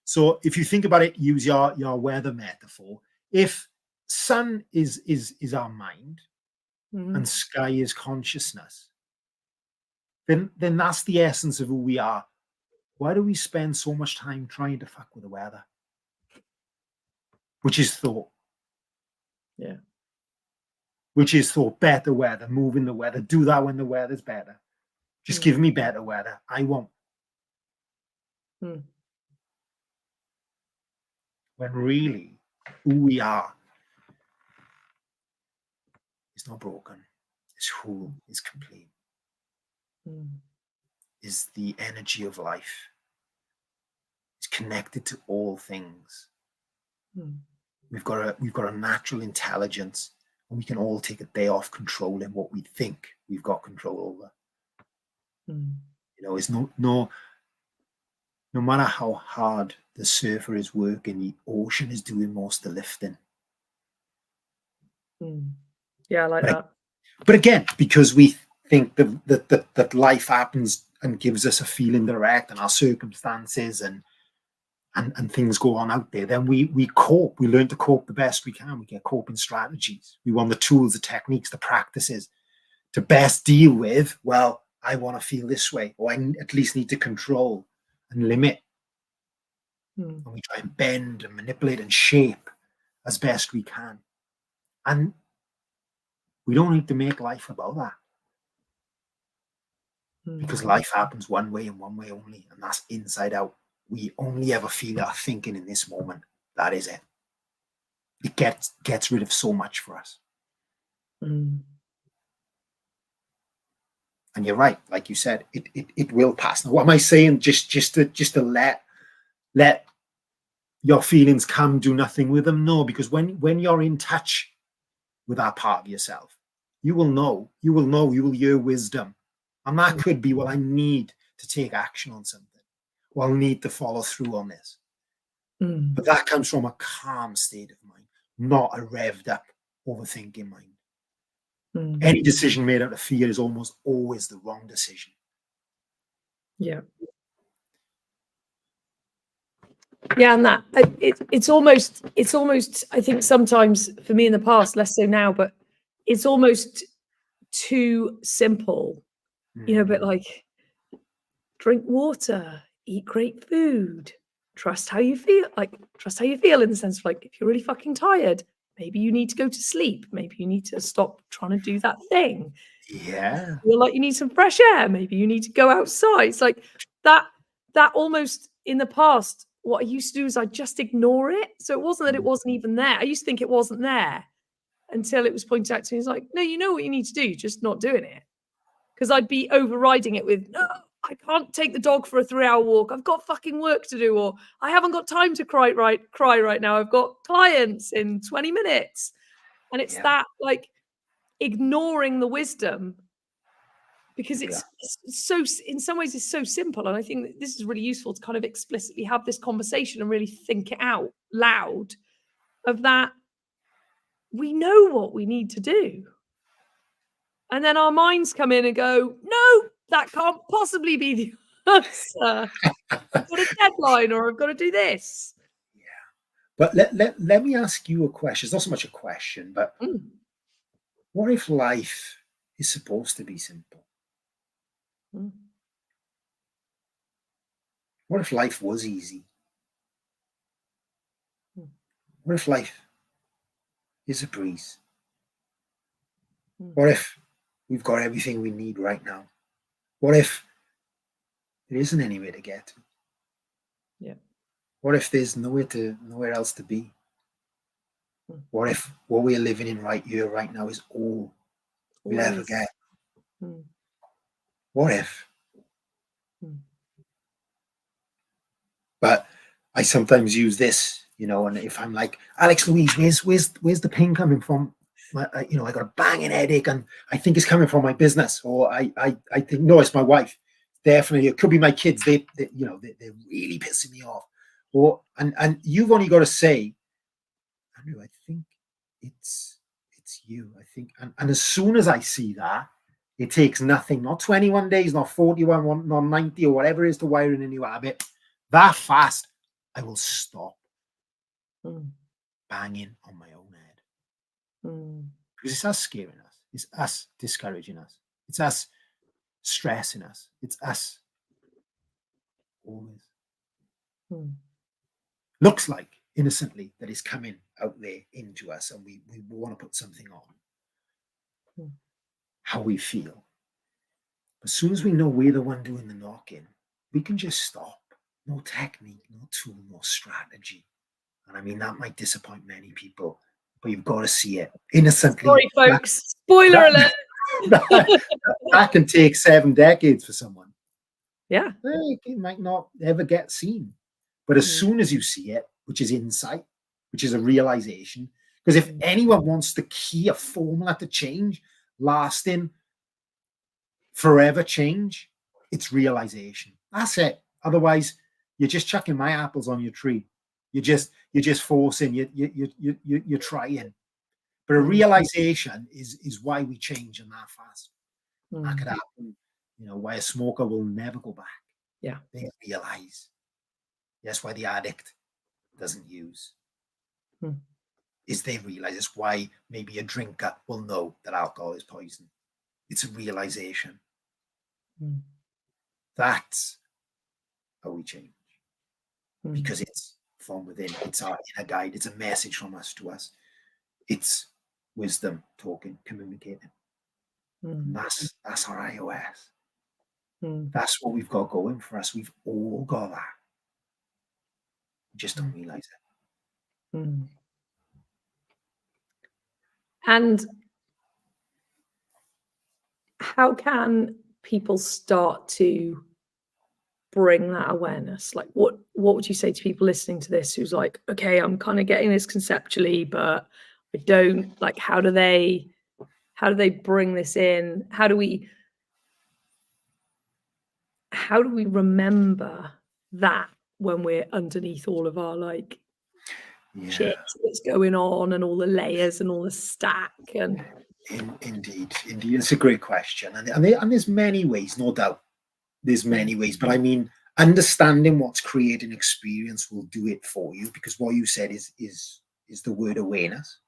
S2: So if you think about it, use your weather metaphor. If sun is our mind and sky is consciousness, then that's the essence of who we are. Why do we spend so much time trying to fuck with the weather? Which is thought.
S1: Yeah.
S2: Which is thought. Better weather, moving the weather, do that when the weather's better. Just give me better weather. I won't. When really, who we are is not broken. It's whole, is complete. Is the energy of life. It's connected to all things. We've got a natural intelligence, and we can all take a day off controlling what we think we've got control over. You know, it's no matter how hard the surfer is working, the ocean is doing most of the lifting.
S1: Yeah, I like that.
S2: But again, because we think that life happens and gives us a feeling direct, and our circumstances and things go on out there, then we cope. We learn to cope the best we can. We get coping strategies. We want the tools, the techniques, the practices to best deal with, well, I want to feel this way, or I at least need to control and limit. And we try and bend and manipulate and shape as best we can. And we don't need to make life about that. Because life happens one way and one way only, and that's inside out. We only ever feel our thinking in this moment. That is it. It gets rid of so much for us. And you're right, like you said, it will pass. Now, what am I saying? Just to let your feelings come, do nothing with them? No, because when you're in touch with that part of yourself, you will hear wisdom. And that could be, well, I need to take action on something. Well, I'll need to follow through on this. But that comes from a calm state of mind, not a revved up, overthinking mind. Any decision made out of fear is almost always the wrong decision.
S1: Yeah. Yeah, and that it's almost I think sometimes for me in the past, less so now, but it's almost too simple. You know, but like drink water, eat great food, trust how you feel, in the sense of like, if you're really fucking tired, maybe you need to go to sleep. Maybe you need to stop trying to do that thing.
S2: Yeah.
S1: Feel like you need some fresh air. Maybe you need to go outside. It's like that almost in the past, what I used to do is I just ignore it. So it wasn't that it wasn't even there. I used to think it wasn't there until it was pointed out to me. It's like, no, you know what you need to do, you're just not doing it. Because I'd be overriding it with, no, I can't take the dog for a 3-hour walk. I've got fucking work to do, or I haven't got time to cry right now. I've got clients in 20 minutes. And it's that like ignoring the wisdom, because it's so, in some ways, it's so simple. And I think that this is really useful to kind of explicitly have this conversation and really think it out loud, of that we know what we need to do. And then our minds come in and go, no, that can't possibly be the answer. I've got a deadline, or I've got to do this.
S2: Yeah. But let me ask you a question. It's not so much a question, but what if life is supposed to be simple? What if life was easy? What if life is a breeze? What if we've got everything we need right now? What if there isn't anywhere to get to?
S1: Yeah.
S2: What if there's nowhere else to be? What if what we're living in right here, right now, is all we'll ever get? What if? But I sometimes use this, and if I'm like, Alexlouise, where's the pain coming from? I got a banging headache, and I think it's coming from my business, or I think no, it's my wife. Definitely, it could be my kids. They're really pissing me off. Or and you've only got to say, Andrew, I think it's you. I think, and as soon as I see that, it takes nothing, not 21 days, not 41, not 90, or whatever it is to wire in a new habit. That fast, I will stop banging on my own head. Because it's us scaring us. It's us discouraging us. It's us stressing us. It's us always. Looks like innocently that is coming out there into us, and we want to put something on. How we feel. As soon as we know we're the one doing the knocking, we can just stop. No technique, no tool, no strategy. And I mean, that might disappoint many people, but you've got to see it innocently.
S1: Sorry, folks. Spoiler alert.
S2: That can take 7 decades for someone.
S1: Yeah.
S2: It might not ever get seen. But as soon as you see it, which is insight, which is a realization, because if anyone wants the key, a formula to change, lasting, forever change, it's realization. That's it. Otherwise, you're just chucking my apples on your tree. You're just forcing. You're trying. But a realization is why we change and that fast. That could happen. Why a smoker will never go back.
S1: Yeah.
S2: They realize. That's why the addict doesn't use. Is they realize. It's why maybe a drinker will know that alcohol is poison. It's a realization. That's how we change. Because it's from within. It's our inner guide. It's a message from us to us. It's wisdom talking, communicating. That's our iOS. That's what we've got going for us. We've all got that. We just don't realize it.
S1: And how can people start to bring that awareness? Like, what would you say to people listening to this who's like, okay, I'm kind of getting this conceptually, but I don't, like, how do they bring this in? How do we remember that when we're underneath all of our shit that's going on and all the layers and all the stack? And
S2: indeed, it's a great question, and there's many ways, no doubt. There's many ways, but I mean, understanding what's creating experience will do it for you, because what you said is the word awareness.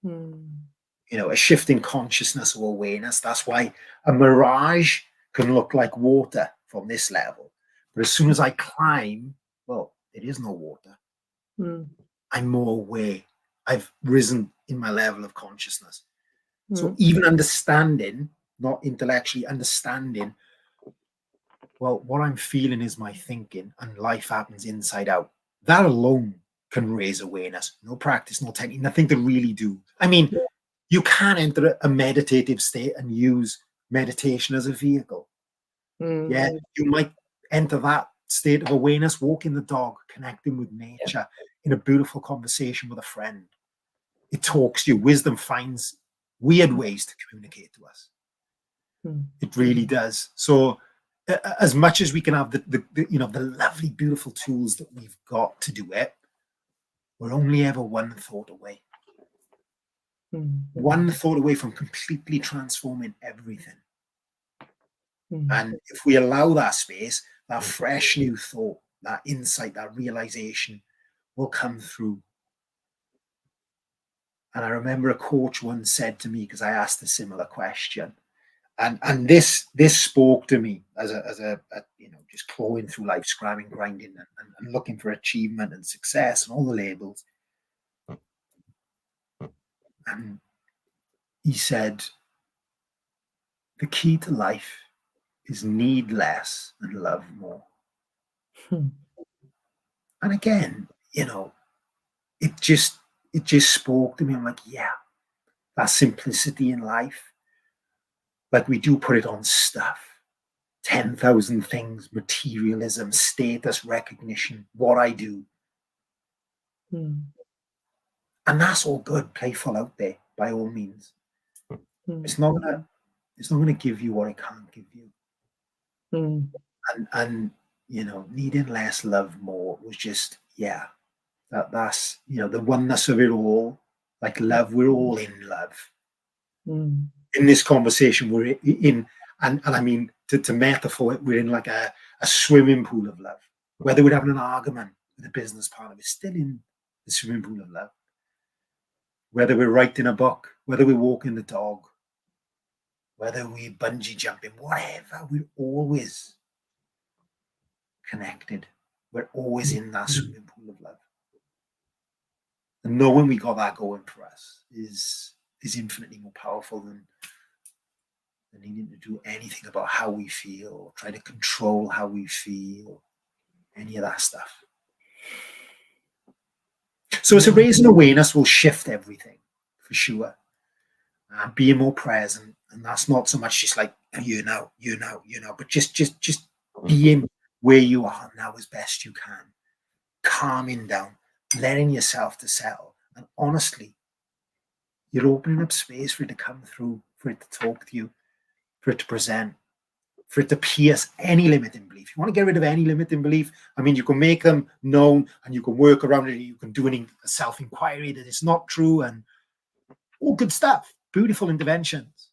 S2: A shift in consciousness or awareness. That's why a mirage can look like water from this level, but as soon as I climb, well, there is no water. I'm more aware. I've risen in my level of consciousness. So even understanding, not intellectually understanding, well, what I'm feeling is my thinking, and life happens inside out. That alone can raise awareness. No practice, no technique, nothing to really do. I mean, you can enter a meditative state and use meditation as a vehicle. Yeah, you might enter that state of awareness, walking the dog, connecting with nature, in a beautiful conversation with a friend. It talks to you. Wisdom finds weird ways to communicate to us. It really does. So as much as we can have the lovely, beautiful tools that we've got to do it, we're only ever one thought away. One thought away from completely transforming everything. And if we allow that space, that fresh new thought, that insight, that realization will come through. And I remember a coach once said to me, because I asked a similar question, and this spoke to me as a just clawing through life, scrabbing, grinding, and looking for achievement and success and all the labels. And he said, the key to life is need less and love more. And again, it just spoke to me. I'm like, yeah, that simplicity in life. Like, we do put it on stuff. 10,000 things, materialism, status, recognition, what I do. And that's all good, playful out there, by all means. It's not gonna give you what it can't give you. And needing less, love more was just, that's the oneness of it all. Like love, we're all in love. In this conversation we're in, and I mean, to metaphor, we're in like a swimming pool of love. Whether we're having an argument with a business partner, we're still in the swimming pool of love. Whether we're writing a book, whether we're walking the dog, whether we're bungee jumping, whatever, we're always connected. We're always in that swimming pool of love. And knowing we got that going for us is infinitely more powerful than needing to do anything about how we feel, or try to control how we feel, any of that stuff. So it's a raising awareness will shift everything, for sure. Being more present, and that's not so much just like you know, but just being where you are now as best you can, calming down, letting yourself to settle, and honestly, you're opening up space for it to come through, for it to talk to you, for it to present, for it to pierce any limiting belief. You want to get rid of any limiting belief? I mean, you can make them known and you can work around it. You can do a self-inquiry that it's not true and all good stuff, beautiful interventions.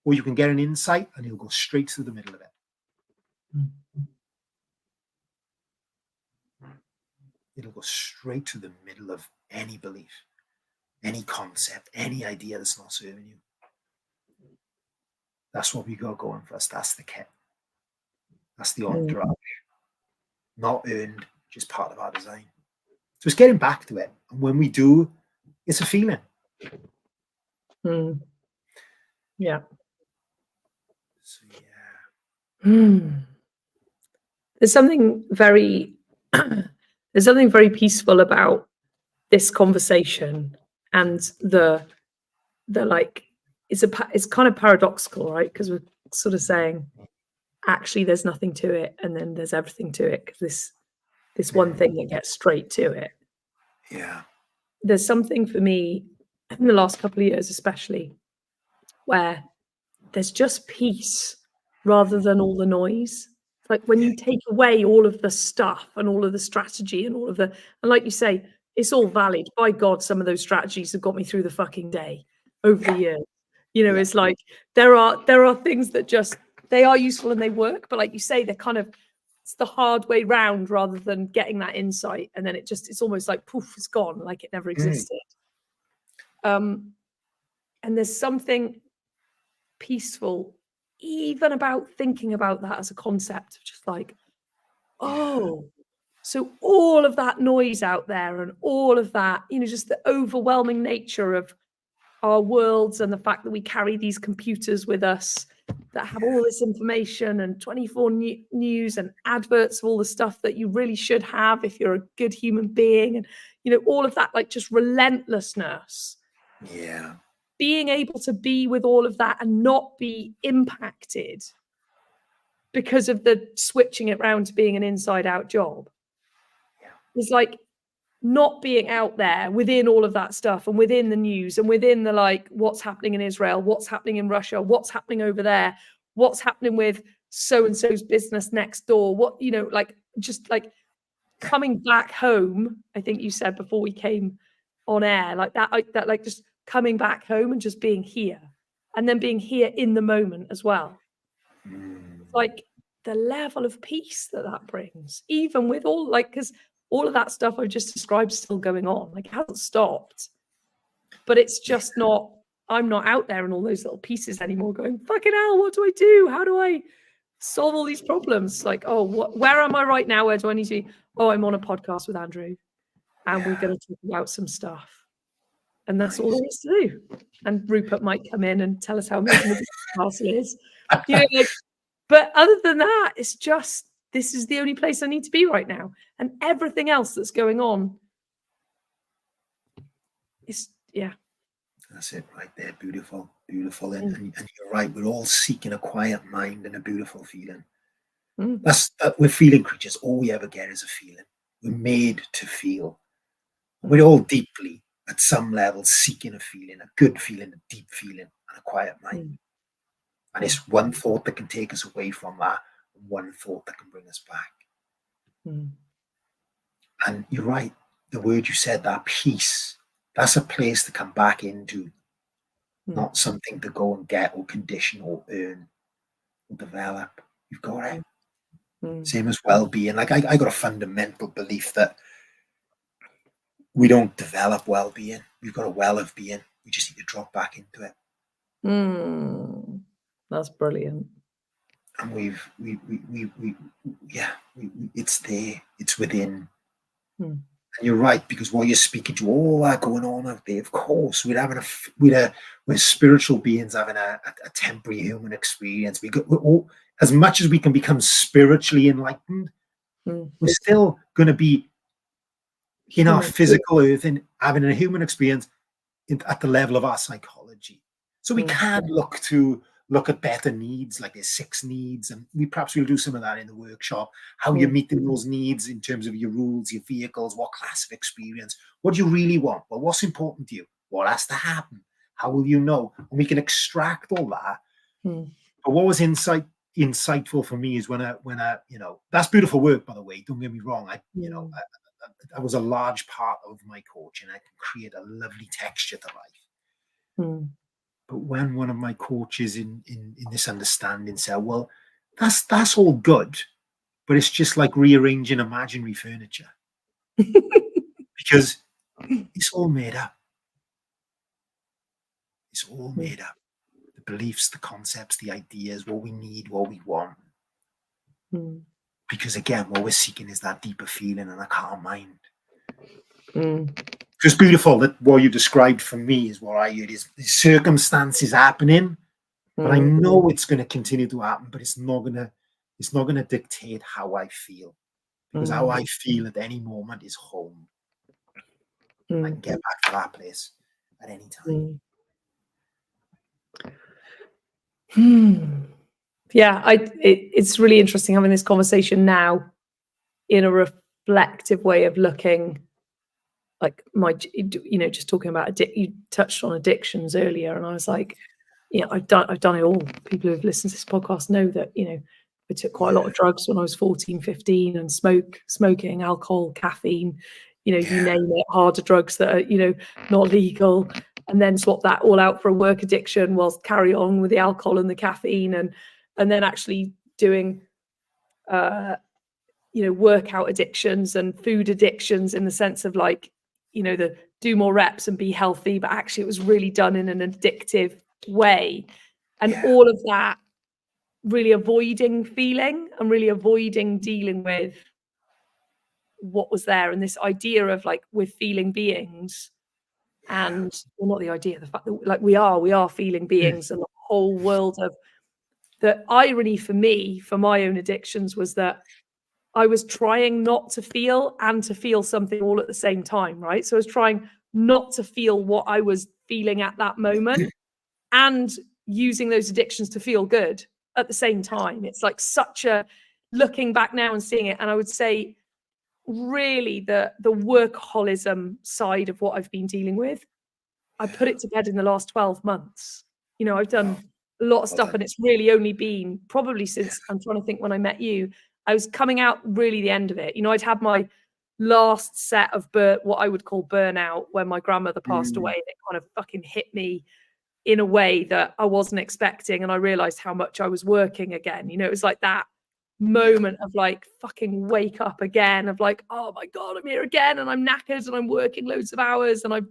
S2: Or you can get an insight and you'll go straight to the middle of it. It'll go straight to the middle of any belief, any concept, any idea that's not serving you. That's what we got going for us. That's the kit. That's the entourage. Not earned, just part of our design. So it's getting back to it. And when we do, it's a feeling.
S1: Yeah.
S2: So,
S1: There's something very peaceful about this conversation, and the like, it's kind of paradoxical, right? Because we're sort of saying, actually, there's nothing to it, and then there's everything to it, because this one thing that gets straight to it.
S2: Yeah.
S1: There's something for me in the last couple of years, especially, where there's just peace rather than all the noise. Like when you take away all of the stuff and all of the strategy and and like you say, it's all valid. By God, some of those strategies have got me through the fucking day over the years. It's like there are things that just, they are useful and they work, but like you say, they're kind of, it's the hard way round rather than getting that insight, and then it's almost like poof, it's gone, like it never existed. And there's something peaceful even about thinking about that as a concept, just like, oh, so all of that noise out there and all of that, just the overwhelming nature of our worlds, and the fact that we carry these computers with us that have all this information and 24 news and adverts of all the stuff that you really should have if you're a good human being, and all of that, like, just relentlessness.
S2: Yeah.
S1: Being able to be with all of that and not be impacted because of the switching it around to being an inside out job. It's like not being out there within all of that stuff and within the news and within the, like, what's happening in Israel, what's happening in Russia, what's happening over there, what's happening with so-and-so's business next door, what, like, just like coming back home. I think you said before we came on air, like that, just coming back home and just being here, and then being here in the moment as well. Like the level of peace that brings, even with all, like, because all of that stuff I've just described is still going on, like it hasn't stopped, but it's just not, I'm not out there in all those little pieces anymore going, fucking hell, what do I do? How do I solve all these problems? Like, oh, where am I right now? Where do I need to be? Oh, I'm on a podcast with Andrew and we're going to talk about some stuff. And that's all there is to do. And Rupert might come in and tell us how amazing the castle is. You know, like, but other than that, it's just, this is the only place I need to be right now. And everything else that's going on is, yeah.
S2: That's it right there. Beautiful, beautiful. And you're right. We're all seeking a quiet mind and a beautiful feeling. We're feeling creatures. All we ever get is a feeling. We're made to feel. We're all deeply, at some level, seeking a feeling, a good feeling, a deep feeling, and a quiet mind. And it's one thought that can take us away from that, and one thought that can bring us back. And you're right. The word you said, that peace, that's a place to come back into, not something to go and get or condition or earn or develop. You've got it. Same as well-being. Like I got a fundamental belief that we don't develop well-being. We've got a well of being. We just need to drop back into it.
S1: That's brilliant.
S2: And it's there. It's within. And you're right, because while you're speaking to all that going on out there, of course, we're spiritual beings having a temporary human experience. We're all, as much as we can become spiritually enlightened, we're still going to be in our physical earth and having a human experience at the level of our psychology. So we can look at better needs, like there's 6 needs, and we'll do some of that in the workshop. How you're meeting those needs in terms of your rules, your vehicles, what class of experience, what do you really want? Well, what's important to you? What has to happen? How will you know? And we can extract all that. But what was insightful for me is when I, that's beautiful work, by the way. Don't get me wrong. I was a large part of my coaching. I can create a lovely texture to life. But when one of my coaches in this understanding said, well, that's all good, but it's just like rearranging imaginary furniture. Because it's all made up. It's all made up. The beliefs, the concepts, the ideas, what we need, what we want. Because again, what we're seeking is that deeper feeling and a calm mind. It's beautiful that what you described for me is what I heard is the circumstances happening, but I know it's going to continue to happen, but it's not going to dictate how I feel, because how I feel at any moment is home. I can get back to that place at any time.
S1: Yeah, it's really interesting having this conversation now in a reflective way of looking. Like just talking about you touched on addictions earlier, and I was like, I've done it all. People who've listened to this podcast know that, I took quite a lot of drugs when I was 14, 15, and smoking, alcohol, caffeine, you name it, harder drugs that are, not legal, and then swap that all out for a work addiction whilst carry on with the alcohol and the caffeine, and then actually doing workout addictions and food addictions, in the sense of like, the do more reps and be healthy, but actually it was really done in an addictive way. And all of that really avoiding feeling and really avoiding dealing with what was there. And this idea of like, we're feeling beings, and not the idea, the fact that like we are feeling beings, and the whole world of the irony for me, for my own addictions, was that I was trying not to feel and to feel something all at the same time, right? So I was trying not to feel what I was feeling at that moment, and using those addictions to feel good at the same time. It's like such a, looking back now and seeing it, and I would say really the workaholism side of what I've been dealing with, I put it to bed in the last 12 months. I've done a lot of stuff, and it's really only been probably since, I'm trying to think, when I met you, I was coming out really the end of it. I'd had my last set of what I would call burnout when my grandmother passed away. And it kind of fucking hit me in a way that I wasn't expecting. And I realized how much I was working again. It was like that moment of like, fucking wake up again, of like, oh my God, I'm here again, and I'm knackered, and I'm working loads of hours, and I'm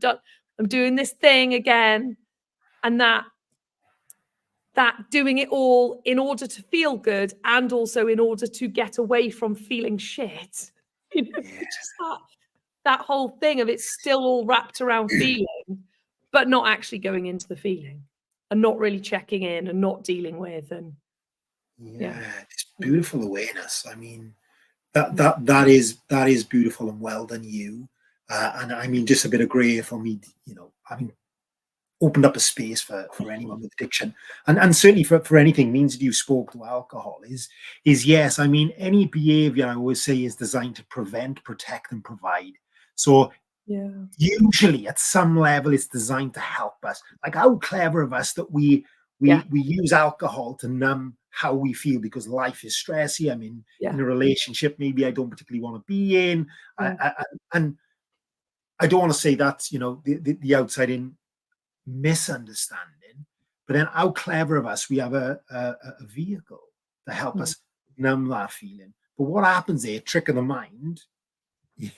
S1: doing this thing again. And that doing it all in order to feel good, and also in order to get away from feeling shit. Just that whole thing of it's still all wrapped around feeling, but not actually going into the feeling and not really checking in and not dealing with. And
S2: it's beautiful awareness. I mean, that is beautiful and well done, you. And I mean, just a bit of grey for me, you know, having opened up a space for anyone with addiction, and certainly for anything means that you spoke to alcohol is yes. I mean, any behavior, I always say, is designed to prevent, protect, and provide. So usually at some level it's designed to help us. Like, how clever of us that we use alcohol to numb how we feel because life is stressy. I mean, in a relationship maybe I don't particularly want to be in, and I don't want to say that's, you know, the outside in misunderstanding, but then how clever of us, we have a vehicle to help us numb that feeling. But what happens there, trick of the mind,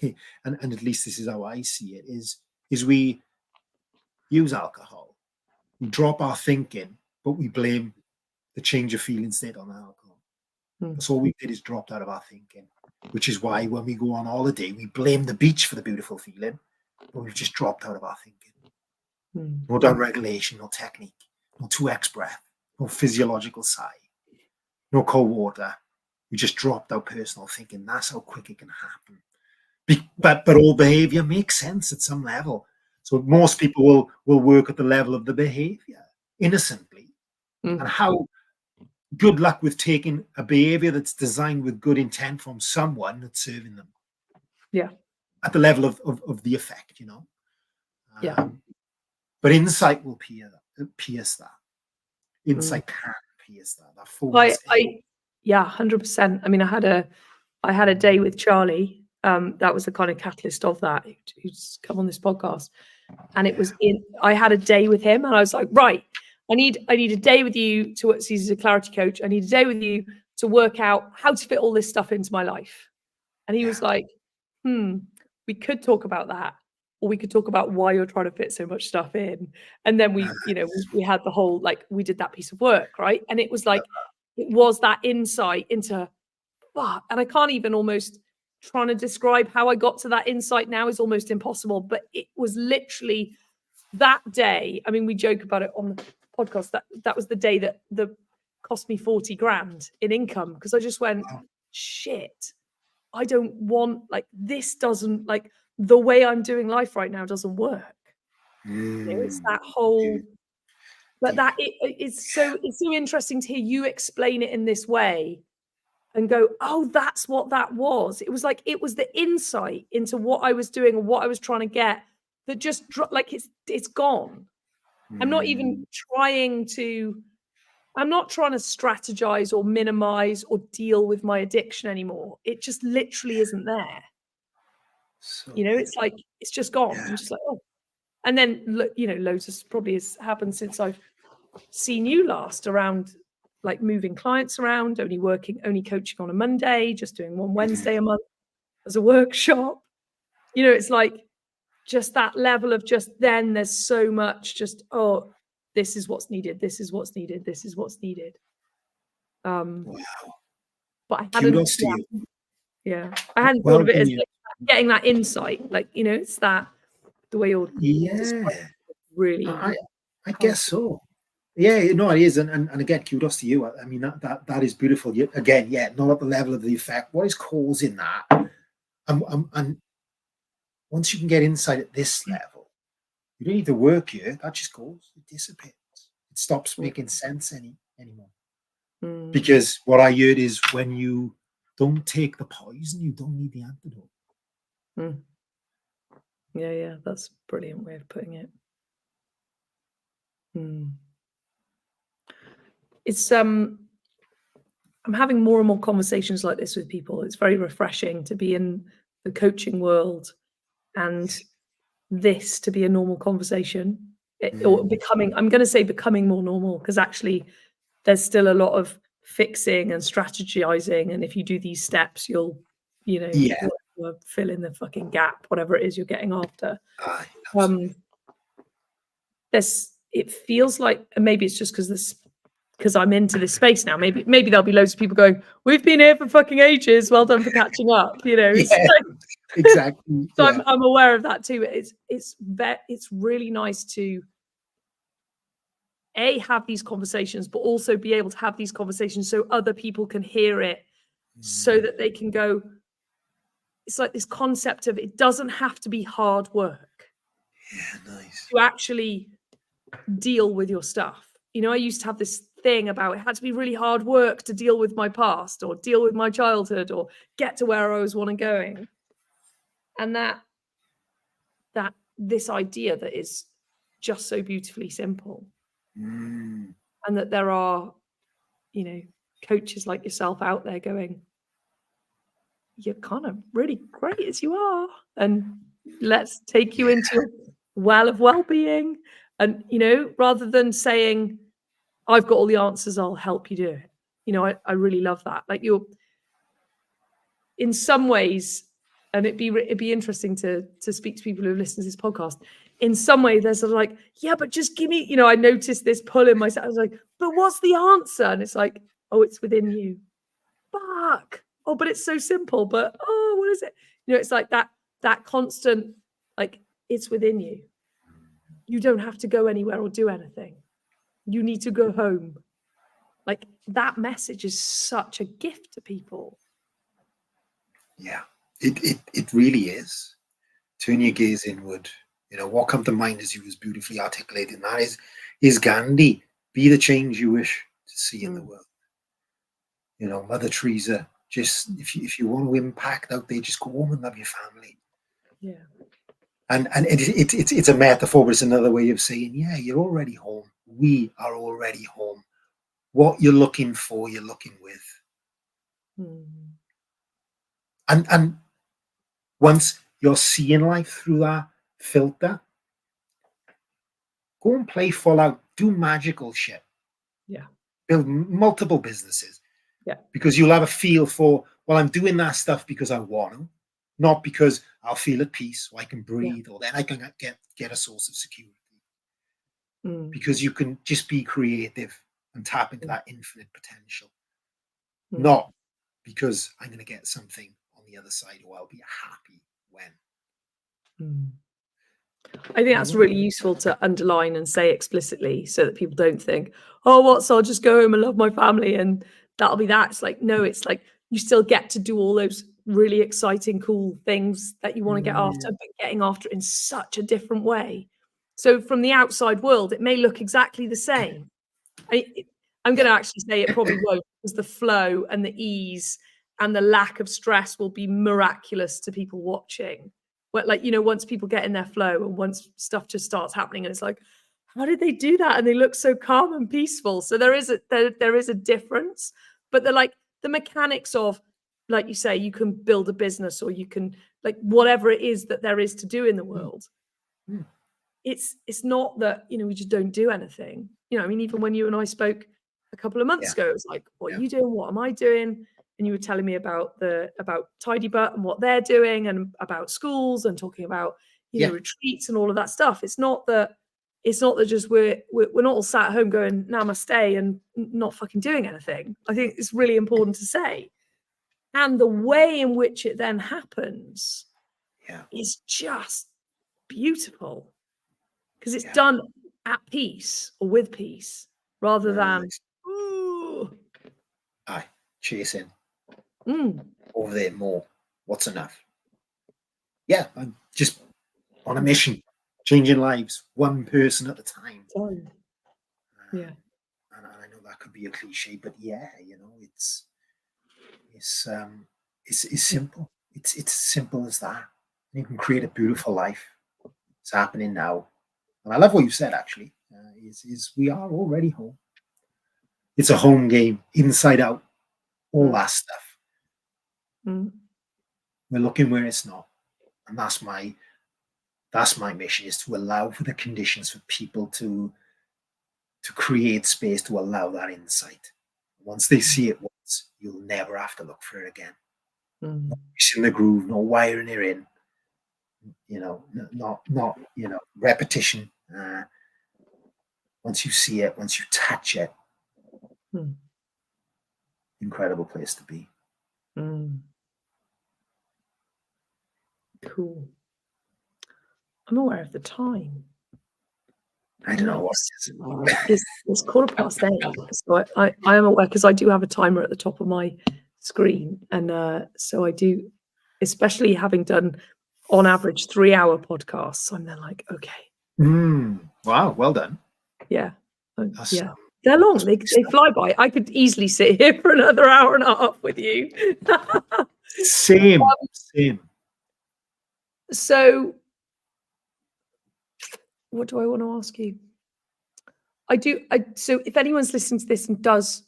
S2: and at least this is how I see it, is we use alcohol, we drop our thinking, but we blame the change of feeling state on the alcohol. That's all we did, is dropped out of our thinking, which is why when we go on holiday, we blame the beach for the beautiful feeling, but we've just dropped out of our thinking. No down regulation, no technique, no 2x breath, no physiological sigh, no cold water. We just dropped our personal thinking. That's how quick it can happen. But all behavior makes sense at some level. So most people will work at the level of the behavior innocently. And how good luck with taking a behavior that's designed with good intent from someone that's serving them.
S1: Yeah.
S2: At the level of the effect, you know. But insight will pierce that. Insight can pierce that. That focus.
S1: 100%. I mean, I had a day with Charlie. That was the kind of catalyst of that, who's come on this podcast. And it was I had a day with him, and I was like, right, I need a day with you to, he's a clarity coach. I need a day with you to work out how to fit all this stuff into my life. And he was like, we could talk about that, or we could talk about why you're trying to fit so much stuff in. And then we had the whole, like, we did that piece of work, right? And it was like, it was that insight into, and I can't even, almost trying to describe how I got to that insight now is almost impossible. But it was literally that day. I mean, we joke about it on the podcast. That was the day that cost me 40 grand in income, because I just went, shit, I don't want, like, this doesn't, like, the way I'm doing life right now doesn't work. You know, it's that whole, but that it's so interesting to hear you explain it in this way and go, oh, that's what that was. It was like, it was the insight into what I was doing and what I was trying to get that just like it's gone. I'm not even trying to strategize or minimize or deal with my addiction anymore. It just literally isn't there. So, you know, it's like, it's just gone. I'm just like, oh. And then, you know, loads of probably has happened since I've seen you last, around like moving clients around, only coaching on a Monday, just doing one Wednesday a month as a workshop. You know, it's like just that level of just, then there's so much just, oh, this is what's needed. This is what's needed. This is what's needed. Wow. But I hadn't, kudos to you. Yeah. I hadn't thought of it as like getting that insight. Like, you know, it's that, the way you're really.
S2: I guess so. Yeah, no, it is. And again, kudos to you. I mean, that is beautiful. Again, not at the level of the effect. What is causing that? And once you can get insight at this level, you don't need to work here. That just goes. It dissipates. It stops making sense anymore. Because what I heard is, when you don't take the poison, you don't need the antidote.
S1: Yeah, that's a brilliant way of putting it. It's I'm having more and more conversations like this with people. It's very refreshing to be in the coaching world and this to be a normal conversation, or becoming, I'm going to say becoming more normal, because actually there's still a lot of fixing and strategizing, and if you do these steps, you'll fill in the fucking gap, whatever it is you're getting after. It feels like, and maybe it's just because I'm into this space now. Maybe there'll be loads of people going, we've been here for fucking ages. Well done for catching up. You know, it's like,
S2: Exactly.
S1: So
S2: Yeah.
S1: I'm aware of that too. It's really nice to have these conversations, but also be able to have these conversations so other people can hear it, so that they can go. It's like this concept of it doesn't have to be hard work.
S2: Yeah, nice.
S1: To actually deal with your stuff. I used to have this thing about it had to be really hard work to deal with my past or deal with my childhood or get to where I was wanting going. And that this idea that is just so beautifully simple. And that there are, coaches like yourself out there going, you're kind of really great as you are. And let's take you into your well of well-being. And, rather than saying, I've got all the answers, I'll help you do it. I really love that. Like you're, in some ways, and it'd be interesting to speak to people who listen to this podcast. In some way, there's sort of like, yeah, but just give me, I noticed this pull in myself. I was like, but what's the answer? And it's like, oh, it's within you. Fuck. Oh, but it's so simple. But oh, what is it? It's like that constant, like, it's within you. You don't have to go anywhere or do anything. You need to go home. Like that message is such a gift to people.
S2: Yeah, it really is. Turn your gaze inward. What comes to mind as you was beautifully articulated, and that is Gandhi. Be the change you wish to see in the world. Mother Teresa, just if you want to impact out there, just go home and love your family.
S1: Yeah.
S2: And it's a metaphor, but it's another way of saying, yeah, you're already home. We are already home. What you're looking for, you're looking with. And once you're seeing life through that filter, go and play full out, do magical shit.
S1: Yeah.
S2: Build multiple businesses.
S1: Yeah.
S2: Because you'll have a feel for, well, I'm doing that stuff because I want to, not because I'll feel at peace or I can breathe or then I can get a source of security. Because you can just be creative and tap into that infinite potential. Not because I'm going to get something on the other side or I'll be happy when.
S1: I think that's really useful to underline and say explicitly so that people don't think, oh, so I'll just go home and love my family and that'll be that. It's like, no, it's like you still get to do all those really exciting, cool things that you want to get after, but getting after it in such a different way. So from the outside world, it may look exactly the same. I'm going to actually say it probably won't, because the flow and the ease and the lack of stress will be miraculous to people watching. But once people get in their flow and once stuff just starts happening and it's like, how did they do that? And they look so calm and peaceful. So there is a difference, but the mechanics of, like you say, you can build a business or you can, like, whatever it is that there is to do in the world. It's not that, we just don't do anything. Even when you and I spoke a couple of months ago, it was like, what are you doing? What am I doing? And you were telling me about Tidy Butt and what they're doing and about schools and talking about, retreats and all of that stuff. It's not that just we're not all sat at home going namaste and not fucking doing anything. I think it's really important to say. And the way in which it then happens is just beautiful. Because it's done at peace or with peace rather than, ooh.
S2: Aye, chasing. Over there more. What's enough? Yeah, I'm just on a mission, changing lives, one person at a time.
S1: Yeah.
S2: And I know that could be a cliche, but it's simple. It's as simple as that. You can create a beautiful life. It's happening now. And I love what you said, actually, is we are already home. It's a home game, inside out, all that stuff. We're looking where it's not. And that's my mission, is to allow for the conditions for people to create space to allow that insight. Once they see it once, you'll never have to look for it again. No pushing the groove, no wiring it in. Not repetition. Once you see it, once you touch it, incredible place to be.
S1: Cool. I'm aware of the time.
S2: I don't know what it is.
S1: It's 8:15. So I am aware, because I do have a timer at the top of my screen. And so I do, especially having done on average 3-hour podcasts. I'm then like, okay.
S2: Wow, well done.
S1: Yeah. Yeah. They're long. They fly by. I could easily sit here for another hour and a half with you.
S2: Same.
S1: So what do I want to ask you? So if anyone's listening to this and does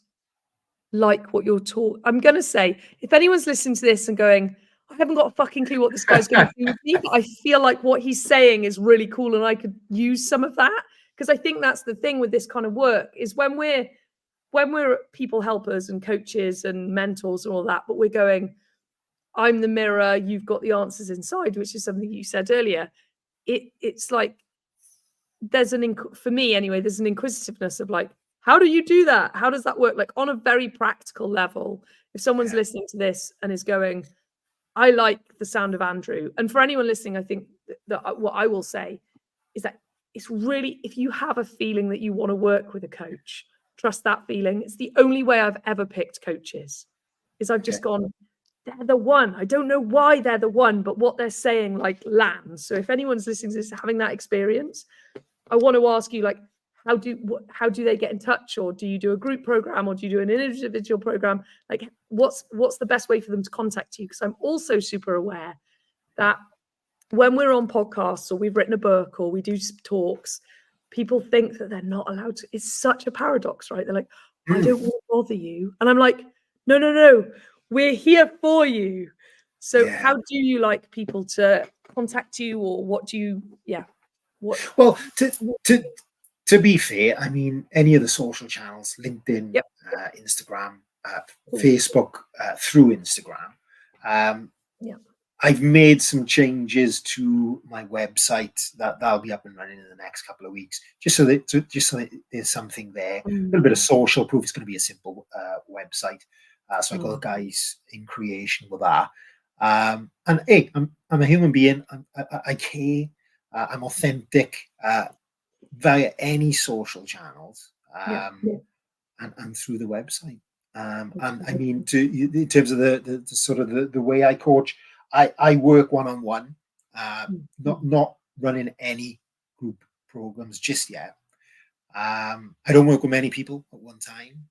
S1: like what you're taught, I'm going to say, if anyone's listening to this and going, I haven't got a fucking clue what this guy's going to do with me, but I feel like what he's saying is really cool and I could use some of that. Because I think that's the thing with this kind of work, is when we're people helpers and coaches and mentors and all that, but we're going, I'm the mirror, you've got the answers inside, which is something you said earlier. It's like, for me anyway, there's an inquisitiveness of like, how do you do that? How does that work? Like on a very practical level, if someone's listening to this and is going, I like the sound of Andrew. And for anyone listening, I think that what I will say is that it's really, if you have a feeling that you want to work with a coach, trust that feeling. It's the only way I've ever picked coaches, is I've just gone, they're the one. I don't know why they're the one, but what they're saying like lands. So if anyone's listening to this, having that experience, I want to ask you, like, how do they get in touch? Or do you do a group program, or do you do an individual program? Like, what's the best way for them to contact you? Because I'm also super aware that when we're on podcasts or we've written a book or we do talks, people think that they're not allowed to. It's such a paradox, right? They're like, I don't want to bother you. And I'm like, no, we're here for you. So how do you like people to contact you, or what do you,
S2: Well, to be fair, I mean, any of the social channels, LinkedIn, Instagram, Facebook, through Instagram. I've made some changes to my website that'll be up and running in the next couple of weeks, just so that there's something there, a little bit of social proof. It's going to be a simple website. So I got guys in creation with that. And hey, I'm a human being. I care. I'm authentic via any social channels, and through the website. And I mean, in terms of the sort of the way I coach, I work one-on-one, not running any group programs just yet. I don't work with many people at one time.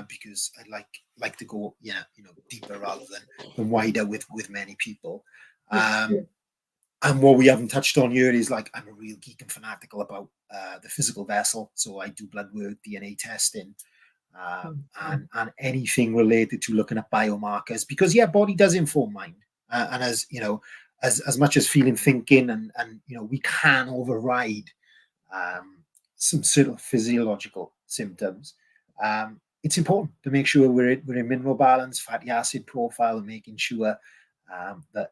S2: Because I like to go deeper rather than wider with many people. And what we haven't touched on here is, like, I'm a real geek and fanatical about the physical vessel. So I do blood work, DNA testing, and anything related to looking at biomarkers, because body does inform mind. And as you know, as much as feeling, thinking, and we can override some sort of physiological symptoms. It's important to make sure we're in mineral balance, fatty acid profile, and making sure that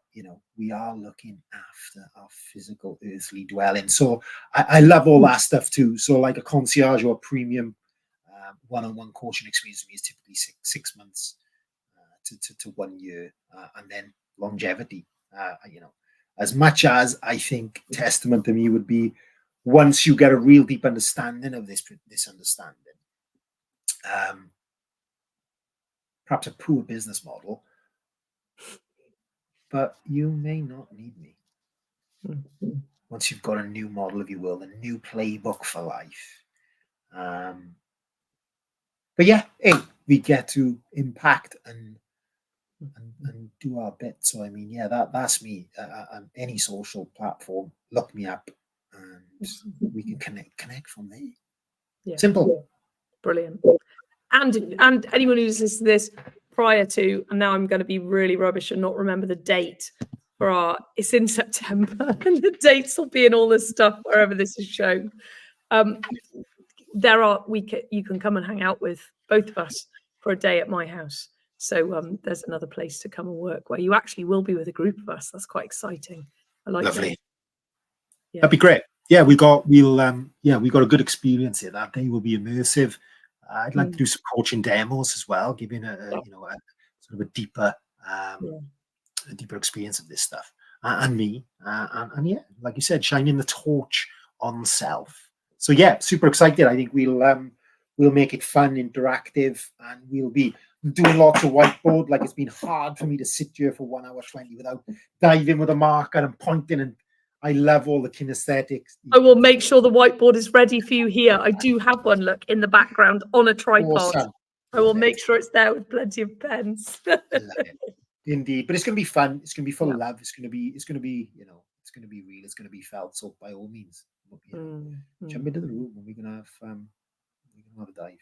S2: we are looking after our physical earthly dwelling. So I love all that stuff too. So like a concierge or a premium one-on-one coaching experience for me is typically six months to 1 year, and then longevity. As much as I think testament to me would be, once you get a real deep understanding of this understanding, perhaps a poor business model, but you may not need me. Once you've got a new model of your world, a new playbook for life. But we get to impact and do our bit. So I mean, that's me. On any social platform, look me up, and we can connect from there. Simple.
S1: Brilliant. And anyone who's listening to this prior to, and now I'm going to be really rubbish and not remember the date for it's in September, and the dates will be in all this stuff wherever this is shown. You can come and hang out with both of us for a day at my house. So there's another place to come and work where you actually will be with a group of us. That's quite exciting. I like that.
S2: Lovely. That'd be great. We got a good experience here. That day will be immersive. I'd like to do some coaching demos as well, giving a sort of a deeper experience of this stuff. and me. And yeah, like you said, shining the torch on self. So yeah, super excited. I think we'll make it fun, interactive, and we'll be doing lots of whiteboard. Like, it's been hard for me to sit here for 1 hour 20 without diving with a marker and pointing, and I love all the kinesthetics.
S1: I will make sure the whiteboard is ready for you here. I do have one, look, in the background on a tripod.
S2: Awesome.
S1: I will make sure it's there with plenty of pens.
S2: Indeed, but it's going to be fun. It's going to be full of love. It's going to be, it's going to be real. It's going to be felt. So by all means, jump into the room, and we're going to have a dive.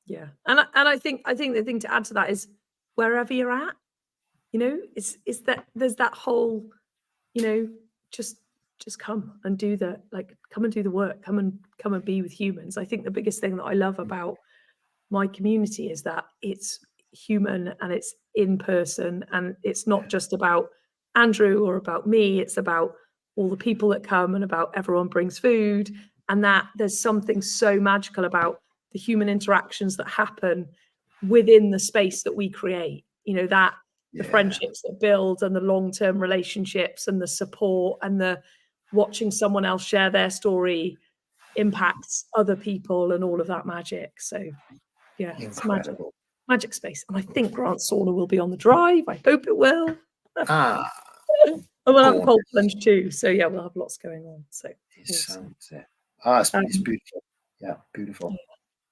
S1: Yeah, and I think the thing to add to that is, wherever you're at, is that there's that whole, just come and do come and do the work. Come and be with humans. I think the biggest thing that I love about my community is that it's human and it's in person, and it's not just about Andrew or about me. It's about all the people that come, and about everyone brings food, and that there's something so magical about the human interactions that happen within the space that we create. The friendships that build, and the long-term relationships, and the support, and the watching someone else share their story impacts other people, and all of that magic. So yeah, it's magical. Magic space. And I think Grant's sauna will be on the drive. I hope it will. And we'll have a cold plunge too. So yeah, we'll have lots going on. So
S2: it's beautiful. Yeah, beautiful.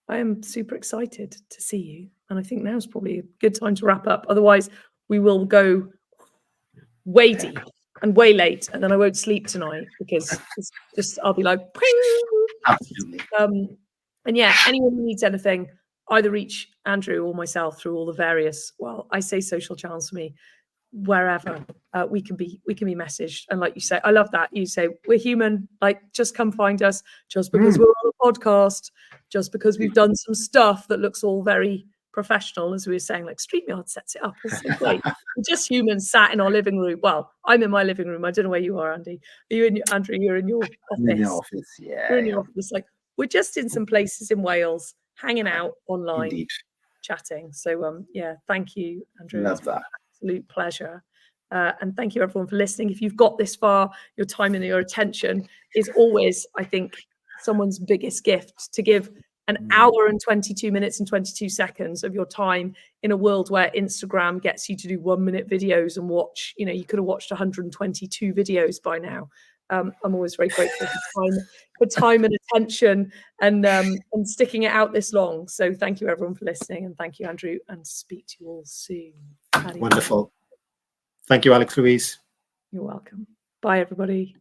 S1: I am super excited to see you. And I think now's probably a good time to wrap up. Otherwise, we will go way deep and way late. And then I won't sleep tonight, because it's just, I'll be like,
S2: absolutely.
S1: And yeah, anyone who needs anything, either reach Andrew or myself through all the various, I say social channels for me, wherever we can be messaged. And like you say, I love that you say we're human, just come find us, just because we're on a podcast, just because we've done some stuff that looks all very professional, as we were saying, like StreamYard sets it up. It's so great. We're just humans sat in our living room. Well, I'm in my living room. I don't know where you are, Andy. Are you Andrew? You're in your office.
S2: In the office, yeah.
S1: You're in your office. We're just in some places in Wales, hanging out online,
S2: Indeed.
S1: Chatting. So yeah, thank you, Andrew.
S2: Love that.
S1: Absolute pleasure. And thank you everyone for listening. If you've got this far, your time and your attention is always, I think, someone's biggest gift, to give an hour and 22 minutes and 22 seconds of your time in a world where Instagram gets you to do 1-minute videos and watch, you could have watched 122 videos by now. I'm always very grateful for time and attention, and sticking it out this long. So thank you everyone for listening, and thank you, Andrew, and speak to you all soon.
S2: Wonderful. Thank you, Alexlouise.
S1: You're welcome. Bye, everybody.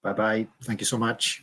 S2: Bye-bye. Thank you so much.